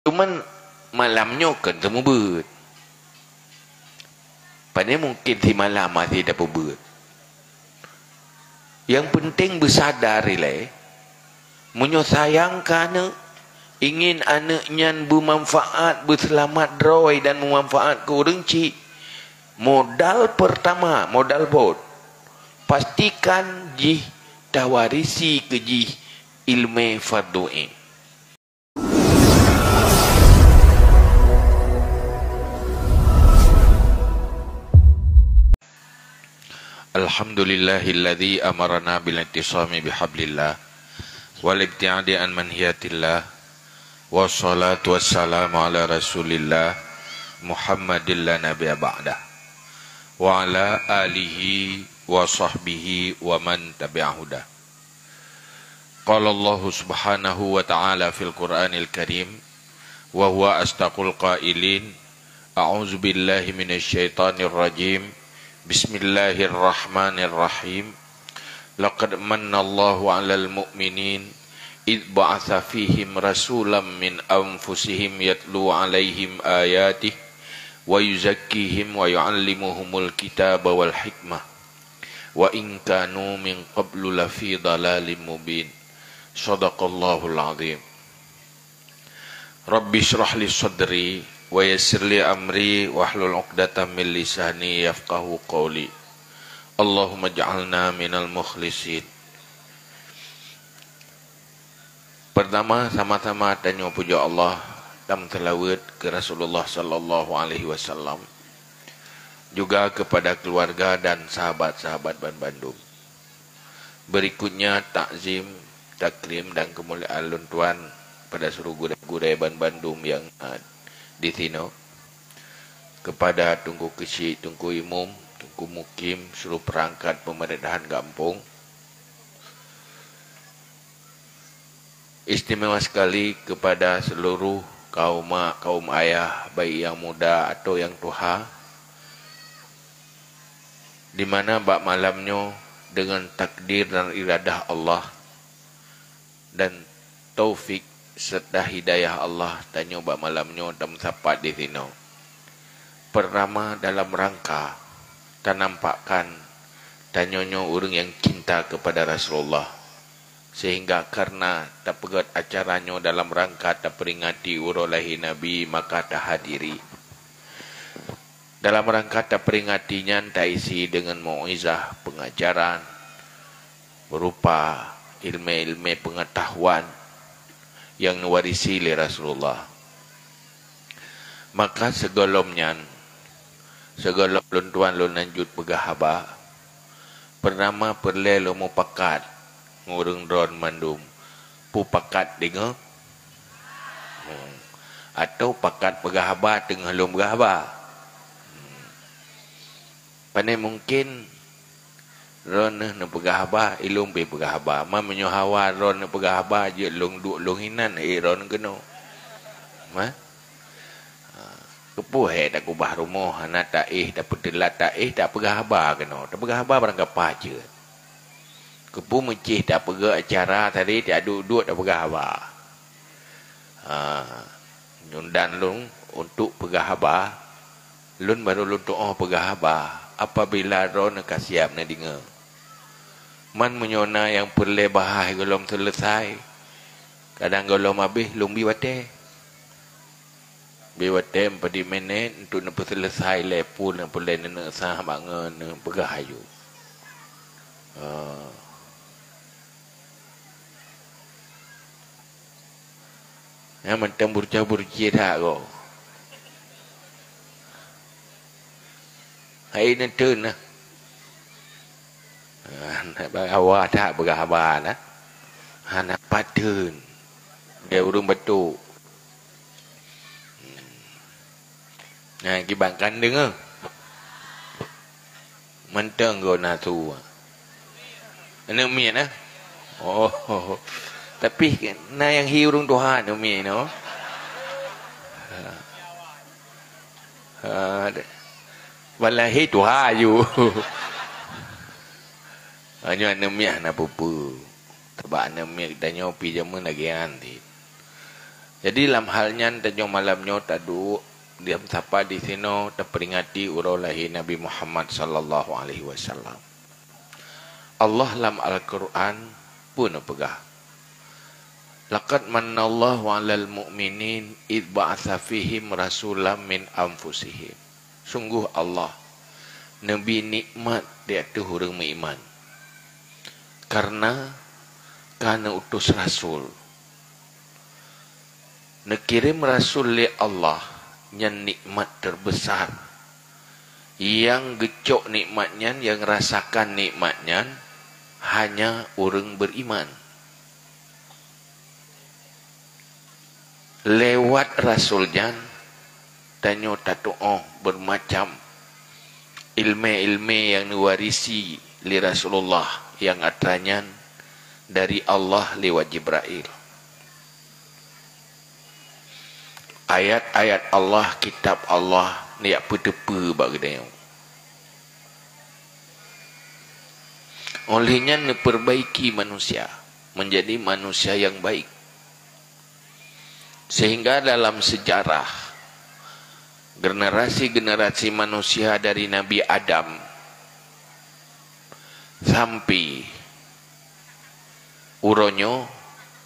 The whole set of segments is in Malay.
Cuman malamnya kan temu beut. Padahal mungkin di malam masih dapat beut. Yang penting bersadar ile. Munyo sayang kana ingin anaknya bermanfaat, berselamat roy dan memanfaat ke orang cik. Modal pertama, modal bot. Pastikan jih tawarisi ke jih ilmu fardu'in. Alhamdulillahilladzi amarna bil intisami bihablillah wal ibtiadi an manhiyatillah wassalatu wassalamu ala rasulillah Muhammadin la nabiyya ba'dah wa ala alihi wa sahbihi wa man tabi'ahuda. Qala Allah subhanahu wa ta'ala fil Qur'anil Karim wa huwa astaqul qailin a'udzu billahi minasy syaithanir rajim. Bismillahirrahmanirrahim. Laqad mannallahu 'alal mu'minin id ba'atsa fihim rasulam min anfusihim yatlu 'alaihim ayatihi wa yuzakkihim wa yu'allimuhumul kitaba wal hikmah wa in kanu min qablu lafi dhalalin mubin. Shadaqallahul 'azim. Rabbi shrah li sadri wa yassir li amri wahlul 'uqdatam min lisani yafqahu qawli. Allahumma ij'alna minal mukhlisin. Pertama sama-sama tanya puja Allah dan selawat ke Rasulullah sallallahu alaihi wasallam, juga kepada keluarga dan sahabat-sahabat Ban Bandung. Berikutnya takzim, takrim dan kemuliaan luntuan pada seluruh gudai Ban Bandung yang di sini, kepada Tunku Kecil, Tunku Imum, Tunku Mukim, seluruh perangkat pemerintahan kampung. Istimewa sekali kepada seluruh kaum ayah, baik yang muda atau yang tua, di mana bak malamnya dengan takdir dan iradah Allah dan taufik serta hidayah Allah tanya bak malamnya dan sapat di sini. Pertama dalam rangka tanampakkan tanyanya orang yang cinta kepada Rasulullah, sehingga karena tak pegat acaranya dalam rangka tak peringati urolahi Nabi maka tak hadiri. Dalam rangka tak peringatinya tak isi dengan mauizah pengajaran berupa ilmu-ilmu pengetahuan yang warisi oleh Rasulullah. Maka segolomnya segolom luntuan lu lanjut pegahaba pertama perle lu mau pakat ngurung dron mandum pu pakat dengar atau pakat pegahaba tengah lu pegahaba. Pandai mungkin ron na pegahaba ilung be pegahaba ma menyohawa ron na pegahaba je long duk longinan ron keno ma kepuh dak kubah rumah anak tak dak pedelat tak dak pegahaba keno dak pegahaba barang apa je kepuh mencih dak pega acara tadi dak duduk dak pegahaba nyundan lung untuk pegahaba lun baru lun doa pegahaba apabila ron ka siap na dengar man menyona yang perle bahai golom selesai kadang golom habis lumbi wate biwate 4 minit untuk nak selesai lepun nak perle nak sah bangun pegahayu ya mentang burca-burci dah ko hai nak turn lah awak tak bergabar lah anak patun dia urung betul nah kibangkan dengar mentang go nasu anak mian lah oh tapi na yang hi urung Tuhan no mian no wallahi Tuhan you hanya anemia na pupu. Sebab anemia kita nyopi jamu lagi nanti. Jadi dalam halnya tanyo malamnya tadu diam sapa di sino terperingati urau lahir Nabi Muhammad sallallahu alaihi wasallam. Allah dalam Al-Quran pun pegah. Laqad manallahu 'alal mu'minin id ba'atsa fihim rasulam min anfusihim. Sungguh Allah Nabi nikmat dia tu orang beriman. Karena utus rasul. Nakirim rasul li Allah yang nikmat terbesar. Yang gecok nikmatnya, yang rasakan nikmatnya hanya orang beriman. Lewat rasulnya tanyo tatu'o bermacam ilmu-ilmu yang diwarisi li Rasulullah yang atranya dari Allah lewat Jibril. Ayat-ayat Allah, kitab Allah ni apa tepa bagi dia. Olehnya memperbaiki manusia menjadi manusia yang baik. Sehingga dalam sejarah generasi-generasi manusia dari Nabi Adam sampai uronyo,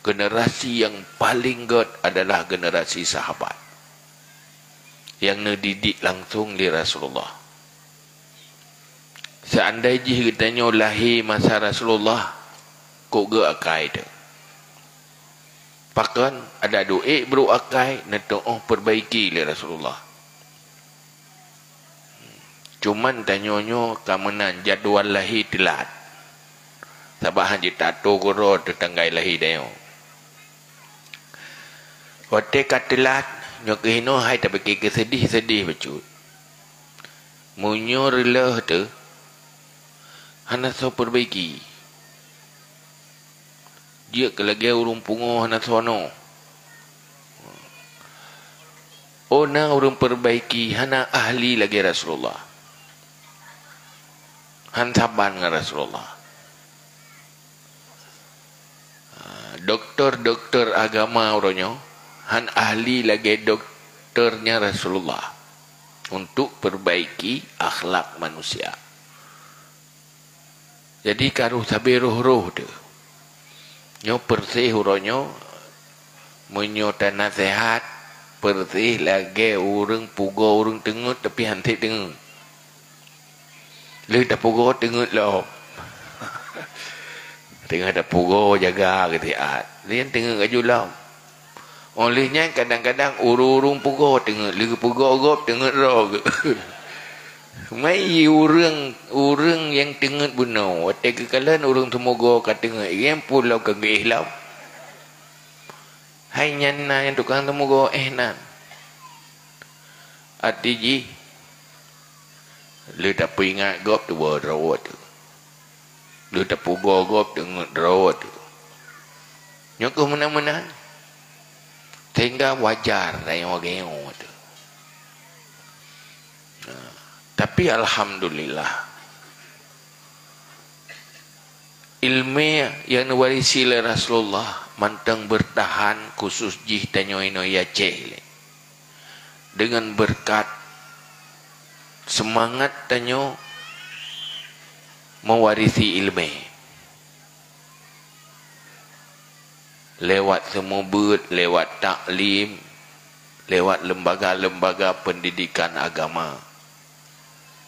generasi yang paling good adalah generasi sahabat yang ngedidik langsung di Rasulullah. Seandainya kitanya lahir masa Rasulullah, kok ge akai tu. Pakan ada duit bro akai neto perbaiki li Rasulullah. Cuman tanyonyo kamenan jadual lahir telat. Sabahan je tato goro tetanggai lahir dia. Waktu katelat nyokino hai tak pergi kesedih-sedih becut. Munyo rela tu hana so perbaiki. Dia kelagi urung pungo hana sono. Ona urung perbaiki hana ahli lagi Rasulullah. Han saban dengan Rasulullah. Doktor-doktor agama orangnya han ahli lagi doktornya Rasulullah untuk perbaiki akhlak manusia. Jadi karuh sabi roh-roh tu nyo persih uronyo menyo tanah sehat persih lagi urang pugo urang tengut tapi hantik tengut le dak pugo tengut lo tengah dak pugo jaga ketiat dia tengah kaju lau. Olehnya kadang-kadang urung pugo tengah le pugo gop tengah ro. Mai urang yang tengah buno te kekalan urang temogo ka tengah yang pulau ke gehlau. Hai nyanna yang tukang temogo nan. Atiji le tak ingat gop tu ro tu. Le tak pugo gop tengah ro tu. Nyoko mana-mana. Sehingga wajar rayong-rayong tu. Tapi alhamdulillah ilmu yang diwarisi oleh Rasulullah mantang bertahan khusus jih tanyo ino ya ceh. Dengan berkat semangat tanyo mewarisi ilmu. Lewat semubut, lewat taklim, lewat lembaga-lembaga pendidikan agama,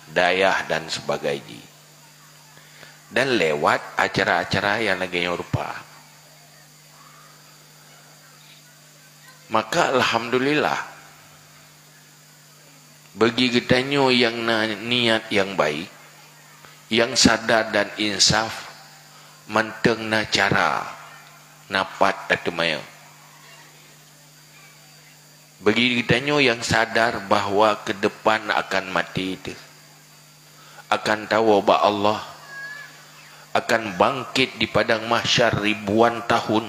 dayah dan sebagainya. Dan lewat acara-acara yang lagi rupa. Maka alhamdulillah bagi kitanya yang niat yang baik, yang sadar dan insaf, manteng na cara napat tatumaya. Bagi kitanya yang sadar bahawa ke depan akan mati itu, akan tahu bahawa Allah akan bangkit di padang mahsyar ribuan tahun,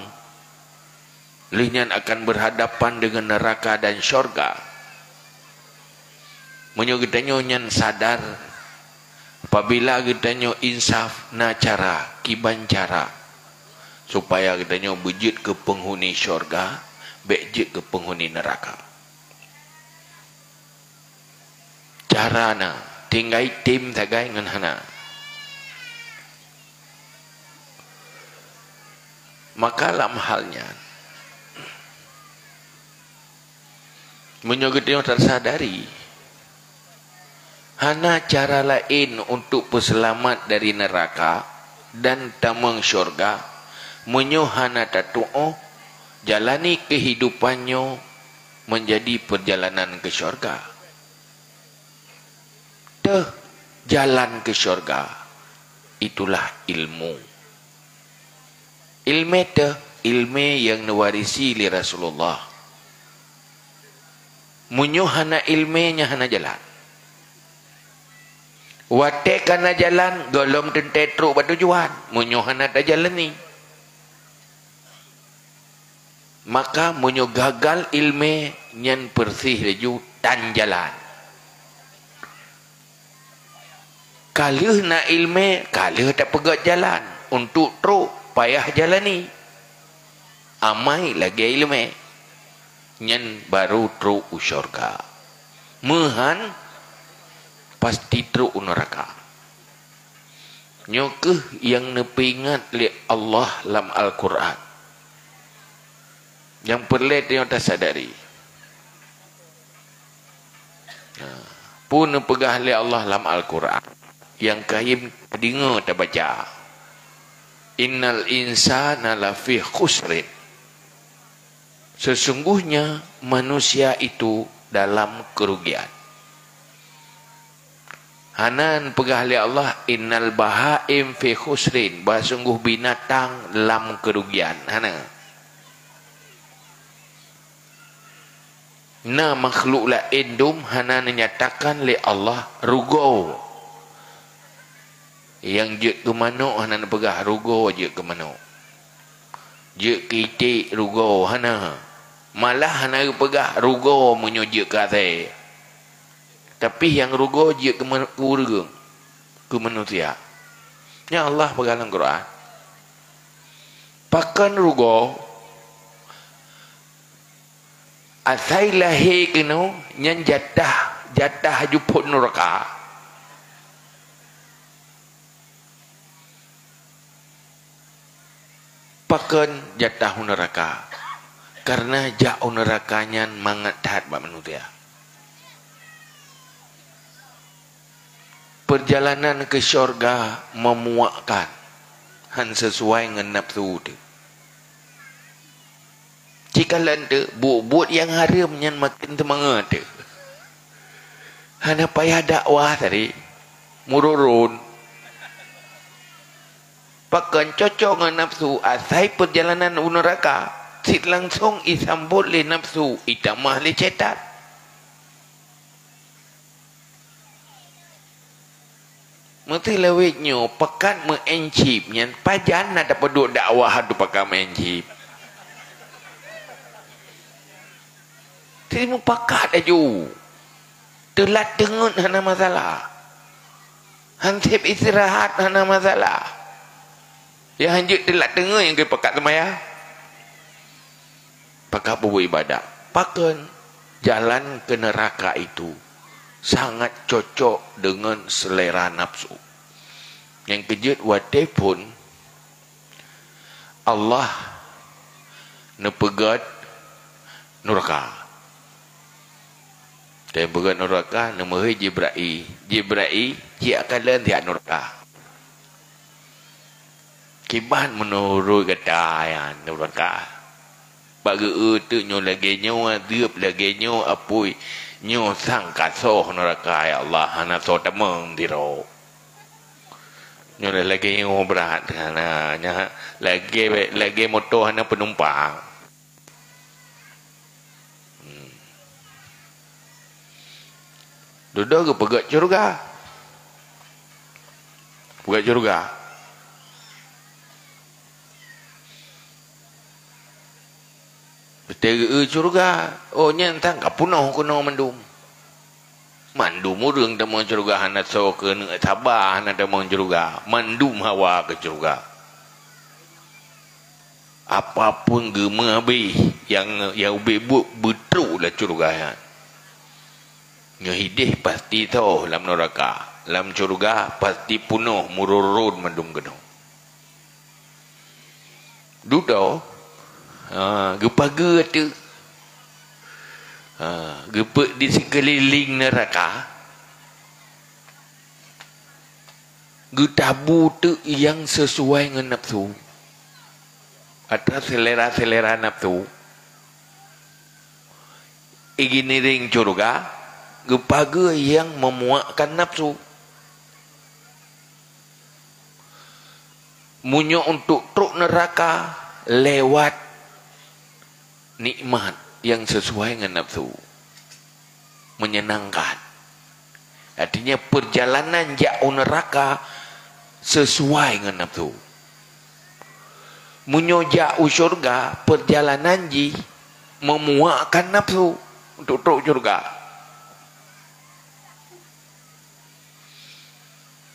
linyan akan berhadapan dengan neraka dan syurga. Menyo kitanya yang sadar, apabila kitanya insaf na cara, kiban cara, supaya kitanya wujud ke penghuni syurga, bejek ke penghuni neraka. Carana tinggai tim tagai ngan hana. Maka lam halnya menyogeti yang tersadari hana cara lain untuk berselamat dari neraka dan tamang syurga menyohana tatu'o jalani kehidupannya menjadi perjalanan ke syurga. Jalan ke syurga itulah ilmu. Ilmu yang nawarisi li Rasulullah. Munyohana ilmunya hana jalan. Wate kana jalan golom tentetru batujuan. Munyohana da jalan ni. Maka munyo gagal ilmu nyan persih leju tan jalan. Kalih na ilmu, kalih tak pegat jalan. Untuk teruk, payah jalani. Amai lagi ilmu. Nyan baru teruk syurga. Mehan, pasti teruk neraka. Nyokeh yang nepingat li Allah dalam Al-Quran. Yang perlet yang tak sadari. Pun nepegah li Allah dalam Al-Quran. Yang kahim dengar tak baca. Innal insana lafi khusrin. Sesungguhnya manusia itu dalam kerugian. Hanan pegah li Allah innal bahaim fi khusrin. Sungguh binatang dalam kerugian. Hana. Na makhluk lain dum hana menyatakan li Allah rugo. Yang je ke mana hana pegah rugo je ke mana. Je kitik rugo hana. Malah hana pegah rugo menyo je ke atas. Tapi yang rugo je ke urang. Ke manusia. Ya Allah pegah dalam Quran. Pakan rugo. Asai lahir kena. Yang jatah juput neraka. Pakan jatah neraka. Karena jauh nerakanya mangat taat bak manusia. Perjalanan ke syurga memuakkan. Han sesuai dengan nafsu tu. Jika landa buat yang haram yang makin semangat tu. Hana payah dakwah tadi. Mururun. Pakan cocok dengan nafsu. Asai perjalanan neraka. Sit langsung isambut le nafsu. Itamah le cetat. Mesti lewitnya. Pakan mengencip. Yang pajan ada peduk dakwah. Itu pakan mengencip. Jadi mu pakat aju. Telat dengut hana masalah. Hansip istirahat hana masalah. Yang hanjut telat dengar yang kita pakat semaya. Pakat berbuat ibadat. Pakan jalan ke neraka itu sangat cocok dengan selera nafsu. Yang kejut wate pun Allah nepegat neraka. Dan pegat neraka nemui Jibril. Jibril dia akan lain tiap neraka. Kiban menurut kata yang neraka. Bagi itu nyo lagi nyo adib lagi nyo apui nyo sang kasoh neraka ya Allah hana so tamang diro. Nyo lagi nyo berat hana lagi motor hana penumpang. Duduk ke pegat syurga. Pegat syurga. Betega syurga. Oh nyentang kapunah kuno mandum. Mandum urang temu syurga hana so ke tabah hana temu syurga. Mandum hawa ke syurga. Apapun gema habis. yang ubi buat betul lah curga. Nyo hidih pasti tahu lam neraka. Lam curga pasti penuh mururun mandum gedung. Duduk gepaga tu. Gepa di sekeliling neraka. Getabu tu yang sesuai dengan nafsu. Atau selera-selera nafsu. Igini ring curga. Gepaga yang memuakkan nafsu. Munyo untuk truk neraka lewat nikmat yang sesuai dengan nafsu. Menyenangkan. Artinya perjalanan jauh neraka sesuai dengan nafsu. Munyo jauh syurga perjalanan ji memuakkan nafsu untuk truk syurga.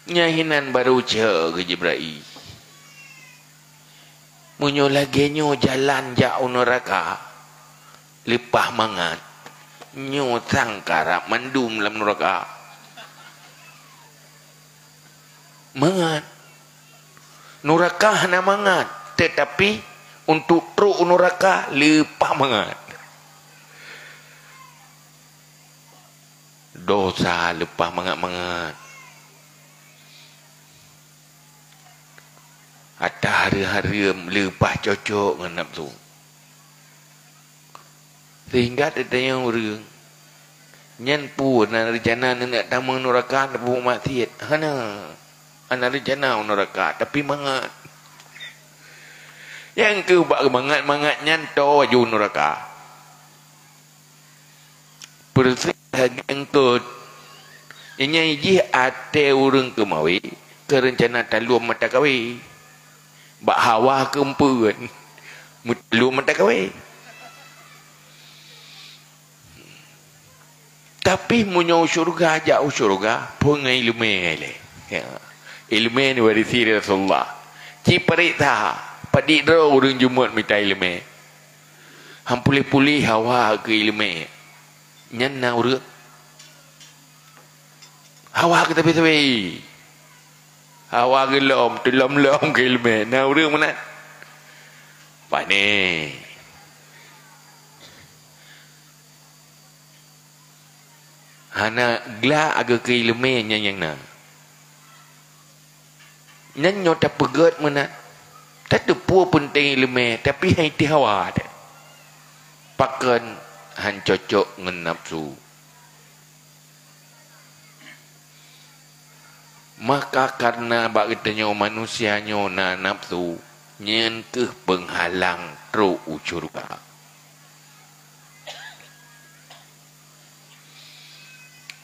Nyahinan baru ce ke Jibril. Munyo lagi nyo jalan jauh neraka. Lepah mangat. Nyo sangkara mandum dalam neraka. Mangat. Neraka hana mangat. Tetapi untuk truk neraka lepah mangat. Dosa lepah mangat-mangat. Atau hari-hari lepas cocok dengan nafsu. Sehingga ada yang orang nyan pun nak rencana nak tamu neraka nak buat maksiat. Hana anak rencana neraka tapi mangat. Yang ke buat mangat nyan to aju neraka. Persih yang ke inya iji ate orang kemawi ke rencana talum mata kawi. Bak hawa kempuan lu mata kawe. Tapi munyo syurga jauh syurga pungai ilmu le. Ilmu ni warisi Rasulullah. Ci perita padi ro urang jumut minta ilmu. Hampuli-puli hawa ke ilmu. Nyan na urang. Hawa ke tepi-tepi. Hawa gelom, telom-lom ke ilmu. Nah, orang mana? Pak ni. Hana gla aga ke ilmu yang na. Nyan nyota pegat mana? Tak tepu penting ilmu, tapi hai ti hawa ada. Pakan han cocok dengan nafsu. Maka karena bagitanya manusia na nafsu nyen ke penghalang truk ucurga.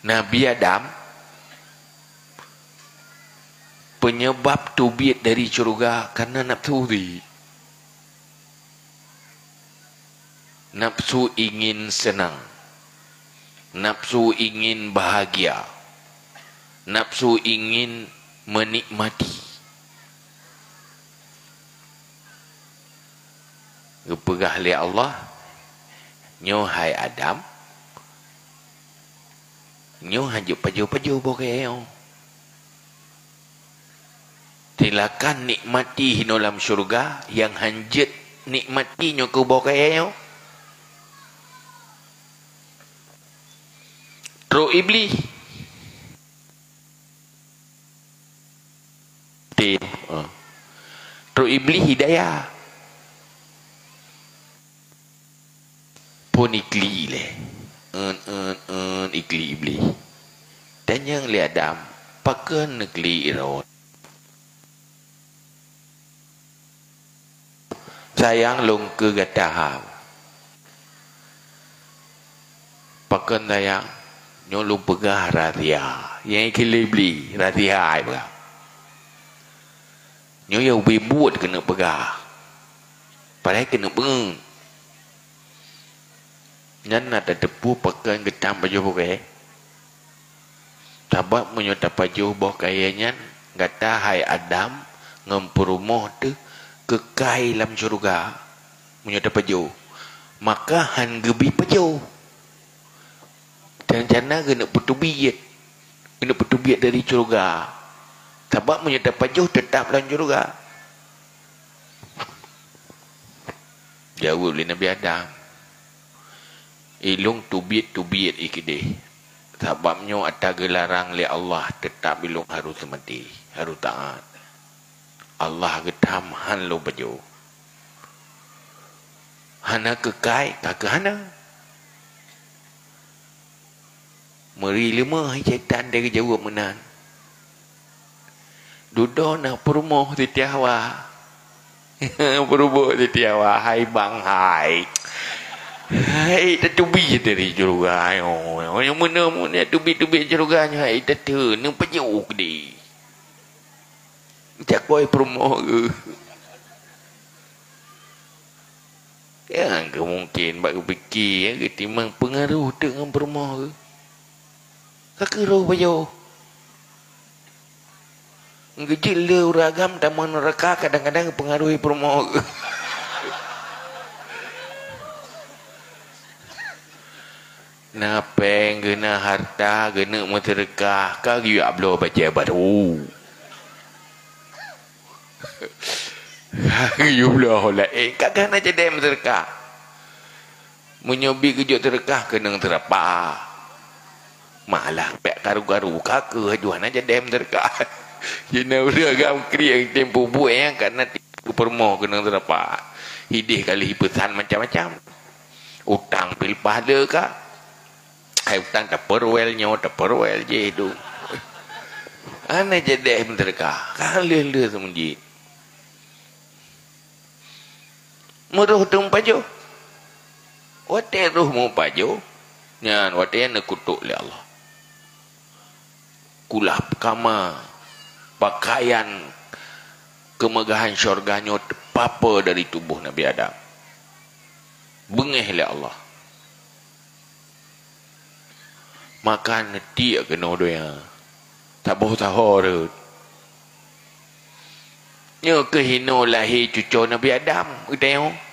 Nabi Adam penyebab tubit dari syurga karena nafsu di. Nafsu ingin senang. Nafsu ingin bahagia. Nafsu ingin menikmati. Gepegah oleh Allah. Nyo hai Adam. Nyo hajuk paju-paju bokeh. Silakan nikmati dalam syurga yang hanjit nikmati nyo ke bokeh. Roh iblis. Terus iblis hidayah pun ikli le ikli iblis dan yang li Adam pakan ikli irot sayang long ke gatah pakan sayang nyolong pegah rahasia yang ikli iblis rahasia ai pegah. Nyo yang buat kena pegah. Padahal kena beng. Nyan ada tepu pakai getam baju bukai. Tabak menyota baju bukai nyan gata hai Adam ngemperumoh tu kekai dalam syurga. Menyota baju. maka han gebi pejo dan jana kena petubiyat, kena petubiyat dari syurga. Sebab menyedap pejo tetap dalam syurga. Jawab oleh Nabi Adam, ilung tubiyat ikidih. Sebabnya ada gelarang oleh Allah tetap ilung harus semati, harus taat. Allah getam han lo pejo. Hana kekai kakak hana. Meri lima syaitan dari jawab menan. Duduk nak perumoh di tiawa. Perumoh di tiawa. Hai bang hai. Hai tetubi dari juga. Yang mana tubi jeruganya. Hai tetu. Ni pejuk di. Cak boy perumoh ke. Ya, mungkin bak fikir ya, ketimbang pengaruh dengan bermah ke. Kakak bayo. Ngejil le uragam taman neraka kadang-kadang pengaruhi bermah ke. Napeng gena harta gena menterkah kagi ablo baca baru. Yullah lah kakak nak jadi terkah menyobi kejut terkah kena terapa malah pek karu-karu kakak aduh nak jadi terkah jena udah agam kriang tempo buat yang karena tipu permoh kena terapa hidih kali pesan macam-macam utang pil pahala kah hai utang taperwelnya taperwel je tu ana jadi terkah kali-kali semenjit muruh tung pajo. Wate ruh mu pajo. Nyan wate nak kutuk oleh Allah. Kulap kama pakaian kemegahan syurganya terpapa dari tubuh Nabi Adam. Bengih oleh Allah. Makan nanti kena doya. Tak boh tahor. Nya kehino lahir cucu Nabi Adam. Tengok.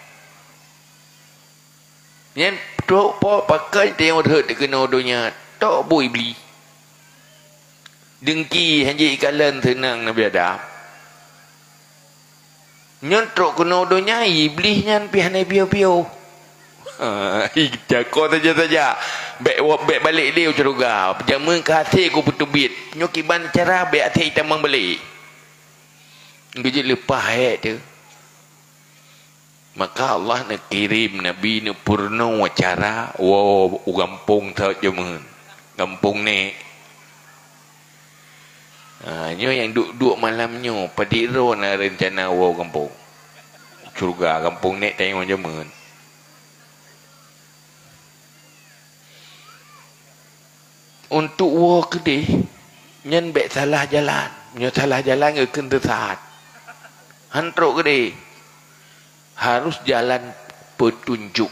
Yang tok po pakai tengok hut kena dunia tok boy beli. Dengki hanji ikalan senang Nabi Adam. Nyentrok kena dunia iblis nyan pihak Nabi piau. Jakor saja. Bek balik dia juga. Jamun kasih ku putubit. Nyokiban cara bek hati tamang balik. Gejik lepas tu. Maka Allah nak kirim Nabi ni purna wacara gampung tak jemun gampung ni nyo yang duduk malamnya padiro na rencana gampung surga gampung ni tengok jemun untuk kedih nyen bek salah jalan nyo salah jalan ke kena saat hantrok kedih harus jalan petunjuk.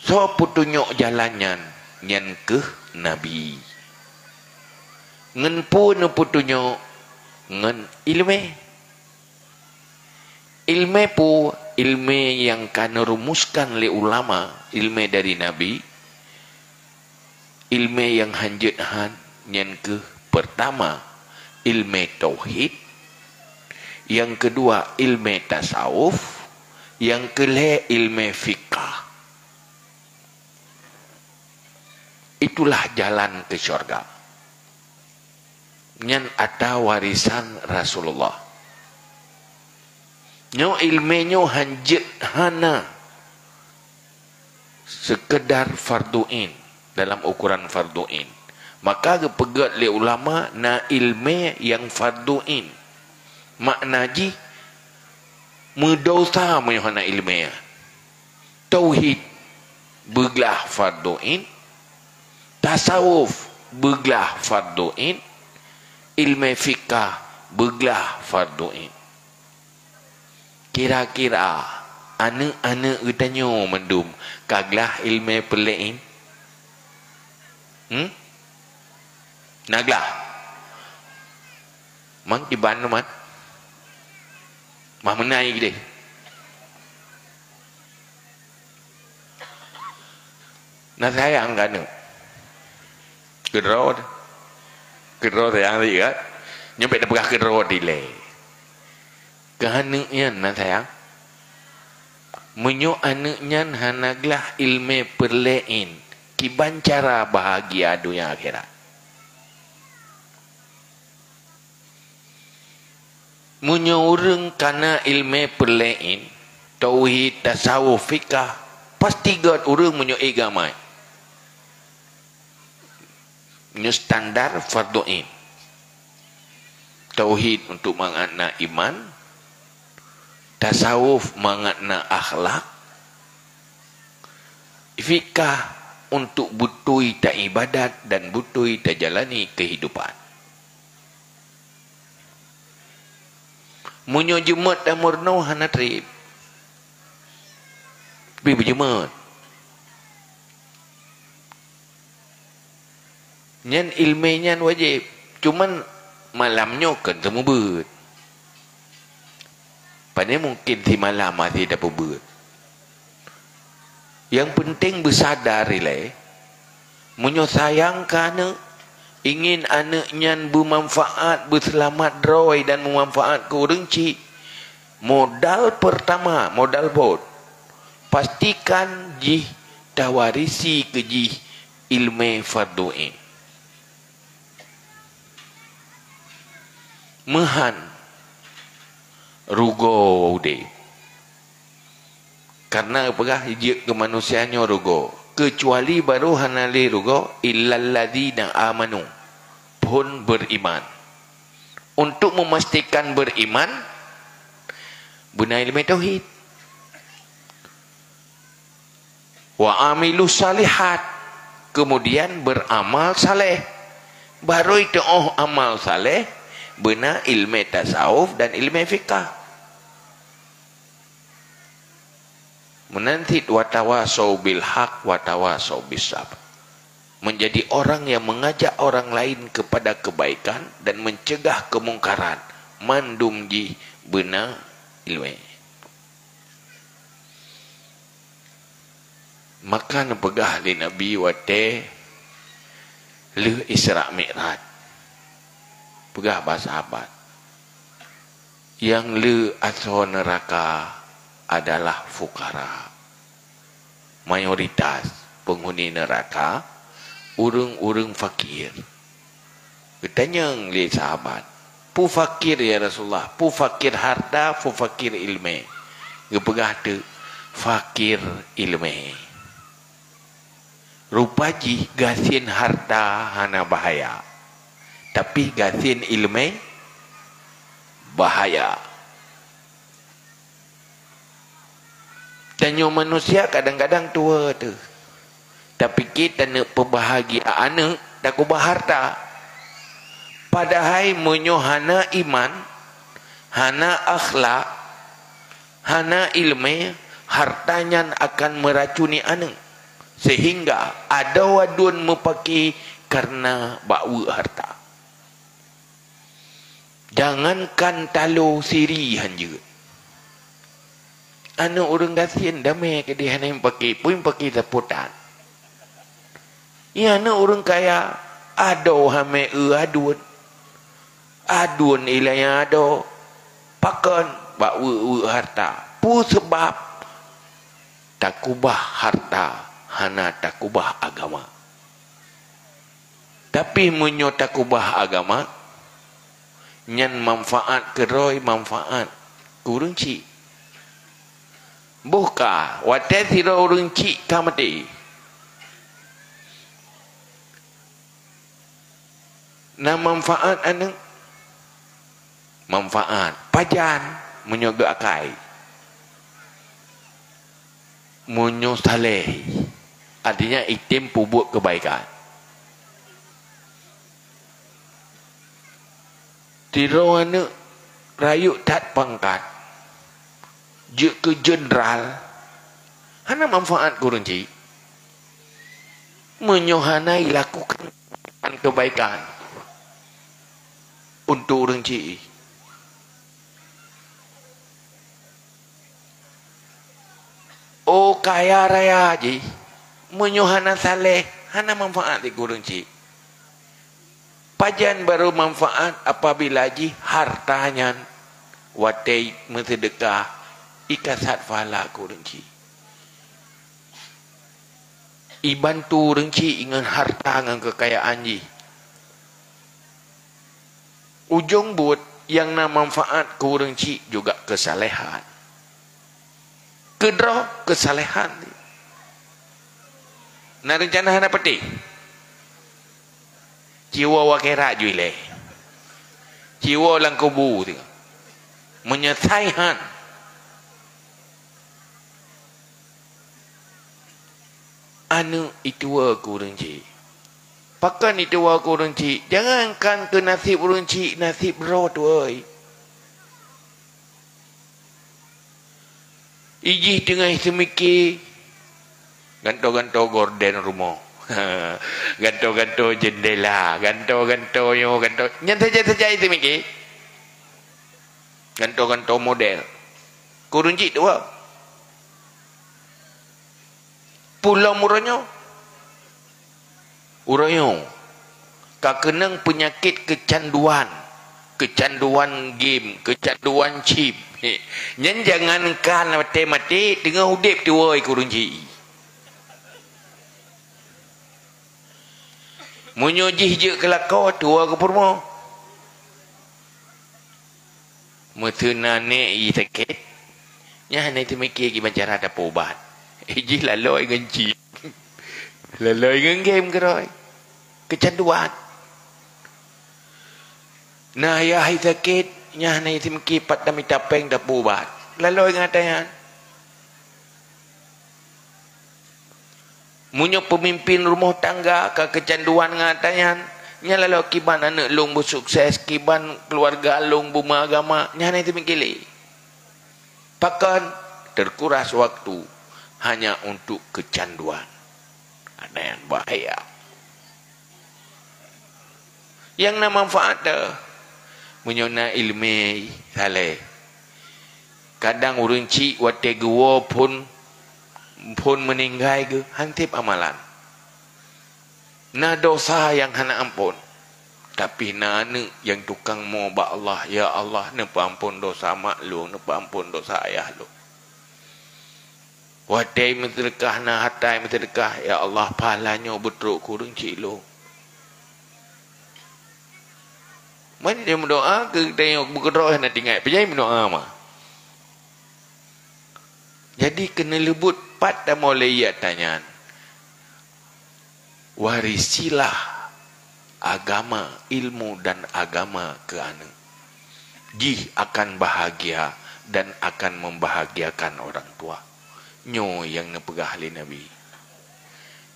So petunjuk jalannya nyan ke Nabi. Ngen pun petunjuk ngen ilmu. Ilmu pu ilmu yang kan rumuskan oleh ulama, ilmu dari Nabi. Ilmu yang hanjut han nyan ke pertama ilmu tauhid. Yang kedua ilmu tasawuf, yang kelima ilmu fikah. Itulah jalan ke syurga. Nyan ada warisan Rasulullah. Nyo ilmenyo hanjit hana sekedar farduin dalam ukuran farduin. Maka kepegat le ulama na ilmu yang farduin. Makna ji mendosa menyuhana ilmiah. Tauhid beglah farduin, tasawuf beglah farduin, ilmu fikah beglah farduin. Kira-kira anak-anak utanyo mendum kaglah ilmu pelain. Naglah. Mang di Bandung mat. Mah menai gede. Nak sayang kan? Kedro sayang lagi kan? Nyampe dah pegah kedro dile. Kehanaknya nak sayang. Menyo anaknya hanaglah ilmu perlein. Kiban cara bahagia dunia akhirat. Menyo orang kana ilmu perlein. Tauhid, tasawuf, fikah. Pasti God orang menyo agama. Menyo standar fardu'in. Tauhid untuk mengakna iman. Tasawuf mengakna akhlak. Fikah untuk butui tak ibadat dan butui tak jalani kehidupan. Munyo jemut dan murno hana trip. Tapi berjemut. Nyan ilminya wajib. Cuman malamnya kan temu ber. Padahal mungkin si malam masih dapat ber. Yang penting bersadar ilai. Munyo sayang kana ingin anaknya bermanfaat, berselamat roy dan memanfaat ke orang cik. Modal pertama, modal bot. Pastikan jih tawarisi ke jih ilmu fardu'in. Mehan rugo ude. Karena apakah je kemanusiaannya rugo. Kecuali baru hanali rugo illalladzina amanu. Pun beriman. Untuk memastikan beriman, benar ilmu tauhid. Wa amilu salihat. Kemudian beramal saleh. Baru itu amal saleh. Benar ilmu tasawuf dan ilmu fikah. Menanti watawasau bil haq watawasau bis sabr. Menjadi orang yang mengajak orang lain kepada kebaikan dan mencegah kemungkaran. Mandum ji benar ilmu. Maka nepegah di Nabi wate le Isra Mi'raj. Pegah sahabat. Yang le asal neraka adalah fukara. Mayoritas penghuni neraka urang-urang fakir. Bertanya le sahabat, pu fakir ya Rasulullah, pu fakir harta, pu fakir ilmu. Gepegah tu fakir ilmu. Rupaji gasin harta hana bahaya. Tapi gasin ilmu bahaya. Tanya manusia kadang-kadang tua tu. Tapi kita nak perbahagiaan tak kubah harta. Padahal munyo hana iman, hana akhlak, hana ilmu, hartanya akan meracuni anak. Sehingga ada wadun mepaki karena bawa harta. Jangankan talo sirihan juga. Anak orang kasihan damai ke dia yang pakai pun pakai saputan. Ya anak orang kaya ado hame adun. Adun ilaya ado pakan bawa harta. Pu sebab takubah harta hana takubah agama. Tapi munyo takubah agama nyan manfaat keroi manfaat kurang cik. Buka wadah tira orang cik kamati. Na manfaat anak manfaat pajan menyoga akai. Munyo saleh. Artinya itim pubuk kebaikan. Tiro anak rayuk tak pangkat. Je ke jenderal. Hana manfaat kurang cik. Menyohanai lakukan kebaikan. Untuk orang cik. Oh kaya raya je. Menyohana saleh, hana manfaat di kurung cik. Pajan baru manfaat apabila ji hartanya watai mensedekah ikasat fala kurung cik. Ibantu rengci dengan harta dengan kekayaan ji. Ujung buat yang nama manfaat kurung cik juga kesalehan. Kedroh kesalehan. Nak rencana hana peti. Jiwa wakerak juile. Jiwa lang kubu tu. Menyesaihan. Anu itu kurang cik. Pakan itu kurang cik. Jangankan ke nasib kurang cik, nasib roh tu oi. Ijih tengah semikir. Ganto-ganto gorden rumah. Ganto-ganto jendela. Ganto-ganto yo ganto. Yang saja-saja itu mikir. Ganto-ganto model. Kurang cik tu pulau muranyo. Uranyo. Kakenang penyakit kecanduan. Kecanduan game. Kecanduan chip. Yang jangankan mati-mati tengah udip tu woi kurang cik. Menyojih je kelakau tua ke purmo. Metuna ne i sakit. Nya hana itu mikir ki cara ada ubat. Iji laloi genci. Laloi dengan game keroi. Kecanduan. Nah ya hai sakit. Nya hana itu mikir pat dami tapeng dah ubat. Laloi ngatayan. Munyo pemimpin rumah tangga ke kecanduan ngatayan. Nya lalu kiban anak long bersukses, kiban keluarga long buma agama, nya itu mikili. Pakan terkuras waktu hanya untuk kecanduan. Ada yang bahaya. Yang nama manfaat menyona ilmu saleh. Kadang urang cik wate gua pun meninggal ke hantip amalan. Na dosa yang hana ampun. Tapi na yang tukang mau ba Allah, ya Allah, ne ampun dosa mak lu, ne ampun dosa ayah lu. Wadai mensedekah na hatai mensedekah, ya Allah pahalanya betruk kurang cik lu. Mana dia berdoa ke tengok berdoa nak tinggal. Percaya berdoa mah. Jadi kena lebut pada mulai ia tanyaan. Warisilah agama, ilmu dan agama ke anak. Jih akan bahagia dan akan membahagiakan orang tua. Nyo yang nepegah ahli Nabi.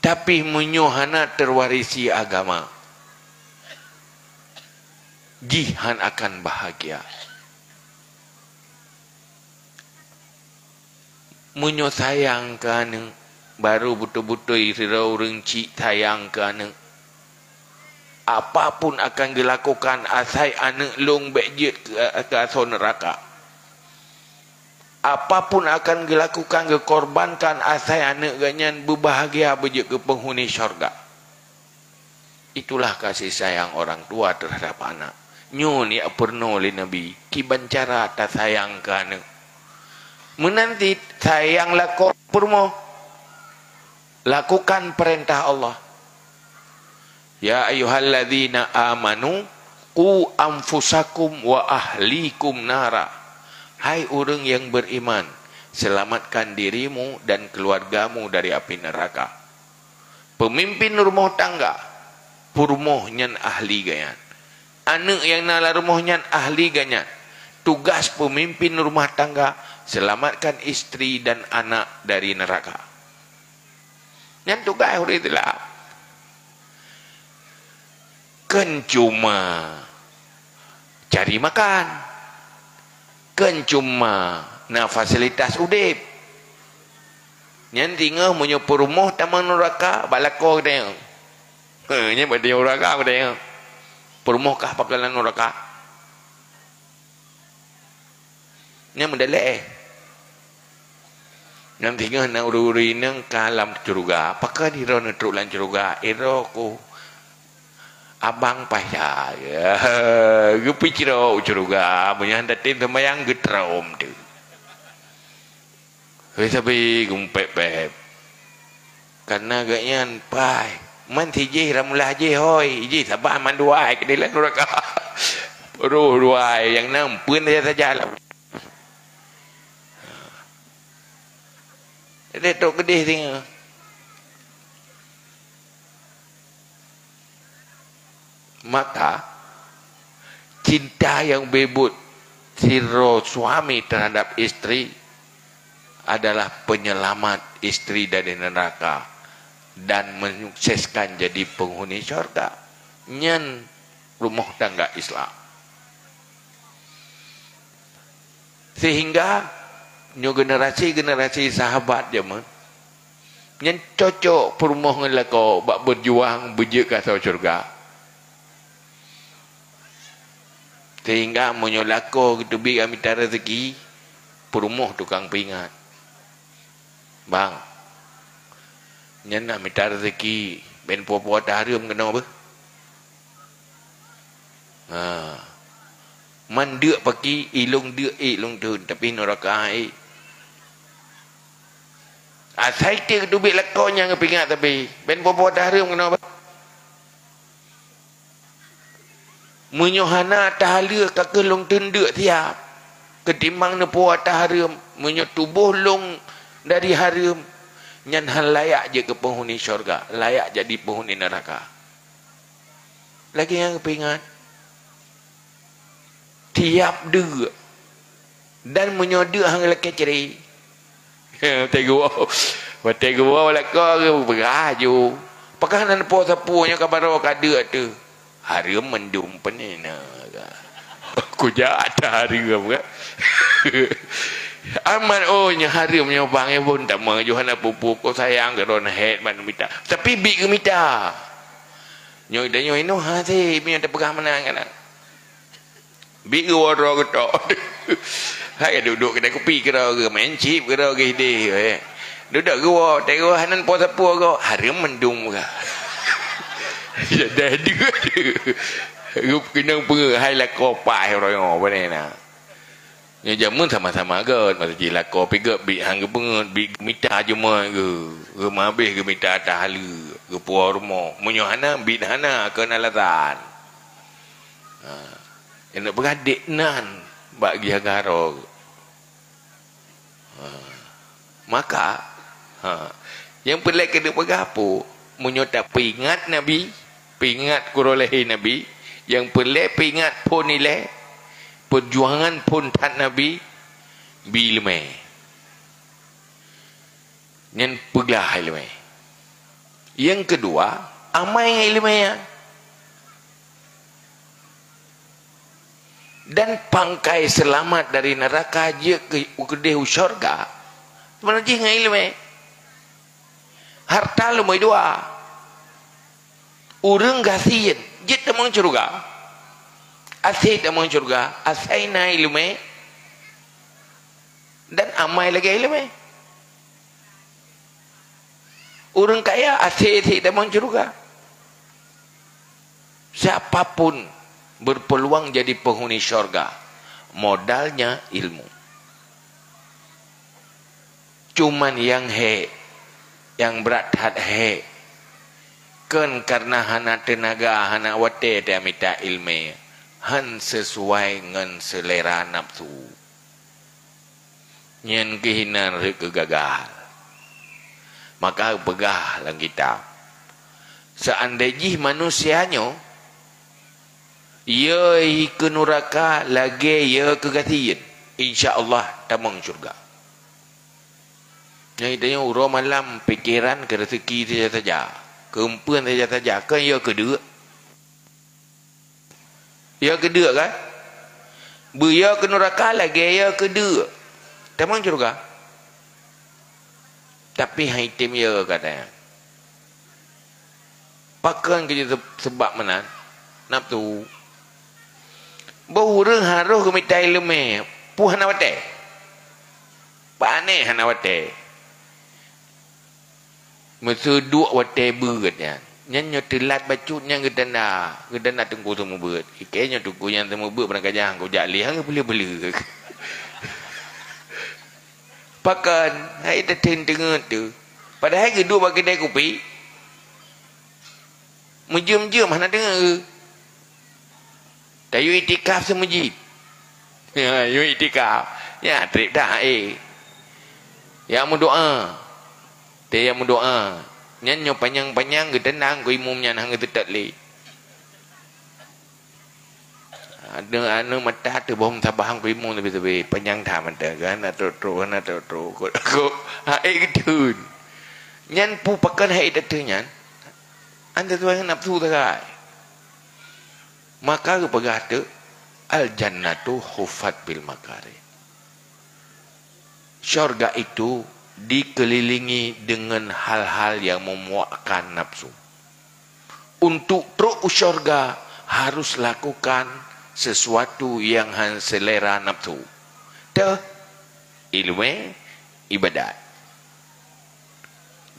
Tapi menyohana terwarisi agama. Jihan akan bahagia. Munyo sayang ke anak. Baru betul-betul irau rengci sayang ke anak. Apapun akan dilakukan asai anak long bejit ke asal neraka. Apapun akan dilakukan dikorbankan asai anak ganyan berbahagia bejit ke penghuni syurga. Itulah kasih sayang orang tua terhadap anak. Nyo ni pernah oleh Nabi. Kiban cara tak sayang ke anak. Menanti sayang lakon purmo. Lakukan perintah Allah. Ya ayyuhalladzina amanu qu anfusakum wa ahlikum nara. Hai orang yang beriman, selamatkan dirimu dan keluargamu dari api neraka. Pemimpin rumah tangga, purmoh-nyan ahli ganyan. Anak yang nala rumah-nyan ahli ganyan. Tugas pemimpin rumah tangga, selamatkan istri dan anak dari neraka. Yang tugas hari itulah. Kan cuma cari makan. Kan cuma na fasilitas udip. Yang tinggal menyuruh rumah taman neraka balako dia. Nya bade neraka dia. Perumah kah pakalan neraka. Nya mendalek. Nang tinggal na uri-uri nang kalam curuga. Apakah di rona trulan curuga? Ko abang payah. Ya, gupi ciro curuga. Punya datin temayang getrom tu. Sabi gumpep-pep. Karena agaknya pai. Man si je ramulah je hoi. Je sabar man duai ke dalam neraka. Roh duai yang nampun saja lah. Dia tok gedih tengok. Maka cinta yang bebut siro suami terhadap istri adalah penyelamat istri dari neraka dan menyukseskan jadi penghuni syurga. Nyen rumah tangga Islam. Sehingga nyo generasi sahabat je mah yang cocok perumah dengan lako bak berjuang berjek ke syurga. Sehingga monyo lako gitu bi minta rezeki perumah tukang pingat. Bang, nyen nak minta rezeki ben puan-puan taharium kena apa? Man dek paki ilung dek ilung tu tapi neraka saya tu dubik lakonya ngepingat tapi ben popo tahrim kenapa menyohana tahala kakelong tendek tiap ketimbang nepo tahrim menyo tubuh long dari harim nyan hal layak je ke penghuni syurga, layak jadi penghuni neraka. Lagi yang kepingat tiap dua dan menyodek hang lelaki ceri. Tengok wala kau beraju. Pakah nan po sapunya kabaro kada tu. Harim mendum penena. Aku jata harim ke. Aman ohnya harim nya bang pun tak mau Johanna pupu ko sayang ke ron head man minta. Tapi big ke minta. Nyoy dah nyoy no ha si mi ada pegang menang kan. Big waro ketok. Hai duduk kedai kopi ke main chip ke ide. Duduk gua tengok hanan po sapu go harim mendung ke. Dah dia. Gup kena pengai la kopai roi ngo bane na. Nya jamun sama-sama ke masa jila kopi ke bi hang pengen bi mita cuma ke mabeh ke mita tahala ke puar rumah. Munyo hana bi hana ke nalatan. Yang nak beradik nan bagi agaro. Maka yang pelik kena bergapo menyota pingat Nabi, pingat kurolehi Nabi, yang pelik pingat pun nilai perjuangan pun tak Nabi bilme. Yang peglah ilmu. Yang kedua, amai ilmu ya. Dan pangkai selamat dari neraka je ke kedih syurga sebenarnya dengan ilmu harta lu mai dua urang gasian je temang syurga asai temang syurga asai na ilmu dan amai lagi ilmu urang kaya asai temang syurga siapapun berpeluang jadi penghuni syurga modalnya ilmu. Cuman yang yang berat hat kan karena hana tenaga hana wate dia minta ilmu han sesuai dengan selera nafsu nyen kehinan kegagal maka pegah lang kita seandainya manusianya ia ke neraka lagi ia ke gatian insya-Allah tamang syurga. Yang idanya urang malam pikiran ke rezeki saja. Keempuan saja kan ia kedua. Ia kedua kan? Ia ke neraka lagi ia kedua. Tamang syurga. Tapi haitim ia katanya. Pakan kerja sebab mana? Nafsu. Bau reng haruh ke minta ilmu. Puh hana wate. Pane hana wate. Masa duk whatever katanya. Nyanyo telat bacutnya gedana tengku semua berat. Kayaknya tunggu yang semua berat pernah kajang kau jali hang boleh. Pakan hai dah tengah tu. Padahal kedua bagi kedai kopi. Menjum-jum mana dengar ke? Tayu itikaf semujid. Ya, yu itikaf. Ya, trip dah Yang mu doa. Dia yang mu doa. Nyanyo panjang-panjang ke tenang ke imumnya hang tetap le. Ada anu mata tu bom sabahang ke imum lebih panjang tha mata kan atau ko gitu. Nyan pu pakan hai dah nyan. Anda tu yang nafsu tak? Maka kepegah tu al jannatu hufat bil makari. Syurga itu dikelilingi dengan hal-hal yang memuakkan nafsu. Untuk terus syurga harus lakukan sesuatu yang selera nafsu. Dah ilmu ibadat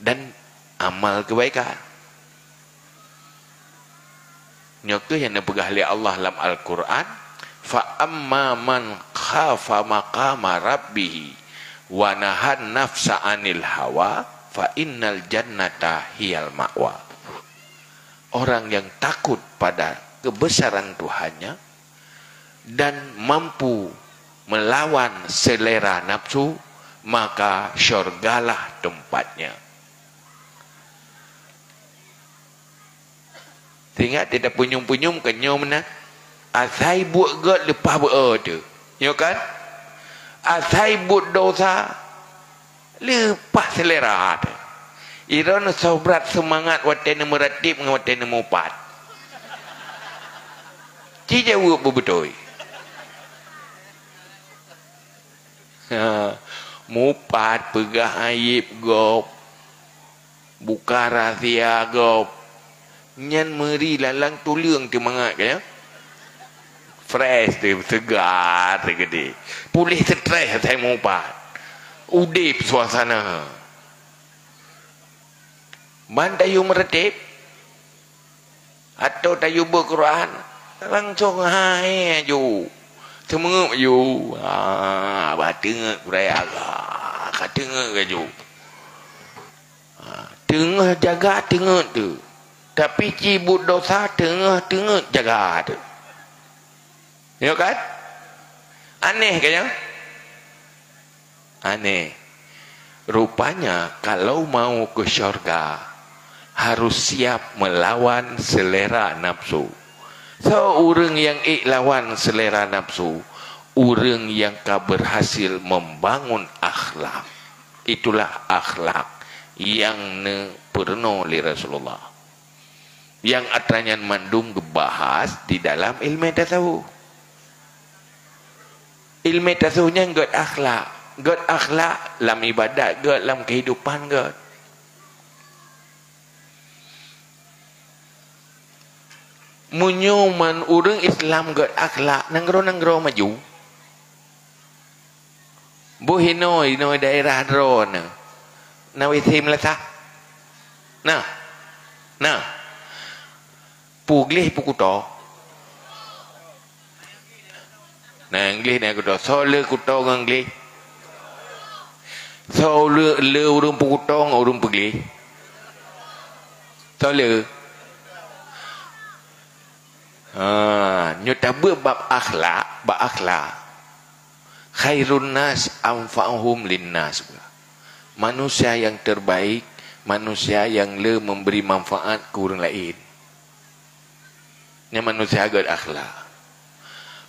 dan amal kebaikan. Nyata yang dipegah oleh Allah dalam Al-Quran, fa amma man khafa maqama rabbih wa nahan nafsa anil hawa fa innal jannata hiyal ma'wa. Orang yang takut pada kebesaran Tuhannya dan mampu melawan selera nafsu, maka syurgalah tempatnya. Tengok tidak punyum-punyum kenyum nak. Asai buat god lepas buat tu. Ya kan? Asai buat dosa lepas selera tu. Irana sobrat semangat watena meratib dengan watena mupat. Ci jawab betul. Mupat pegah aib gop. Buka rahsia gop. Nyan meri lalang tulang tu mangat ke ya? Fresh tu, segar tu gede. Pulih stres saya mupat. Udip suasana. Man tayu meretip atau tayu berquran langsung hai aju. Semua aju. Batengak kurai agak. Katengak aju. Tengah jaga tengah tu. Tapi cibut dosa tengah-tengah jaga tu. Ya kan? Aneh kan? Aneh. Rupanya kalau mau ke syurga harus siap melawan selera nafsu. So orang yang lawan selera nafsu, orang yang berhasil membangun akhlak. Itulah akhlak yang pernah oleh Rasulullah. Yang atranya mandum gebahas di dalam ilmu tasawuf. Ilmu tasawufnya god akhlak. God akhlak dalam ibadat, god dalam kehidupan god. Munyuman orang Islam god akhlak nanggro maju. Bohinoi no daerah drone. Nawisim lah. Nah. Puglih pukuto. Nah, English nak kuto. So le kuto dengan English. So le urung pukuto dengan urung puglih. So le. Nyata bab akhlak. Khairun nas anfa'uhum linnas. Manusia yang terbaik, manusia yang le memberi manfaat ke orang lain. Yang manusia agak akhlak.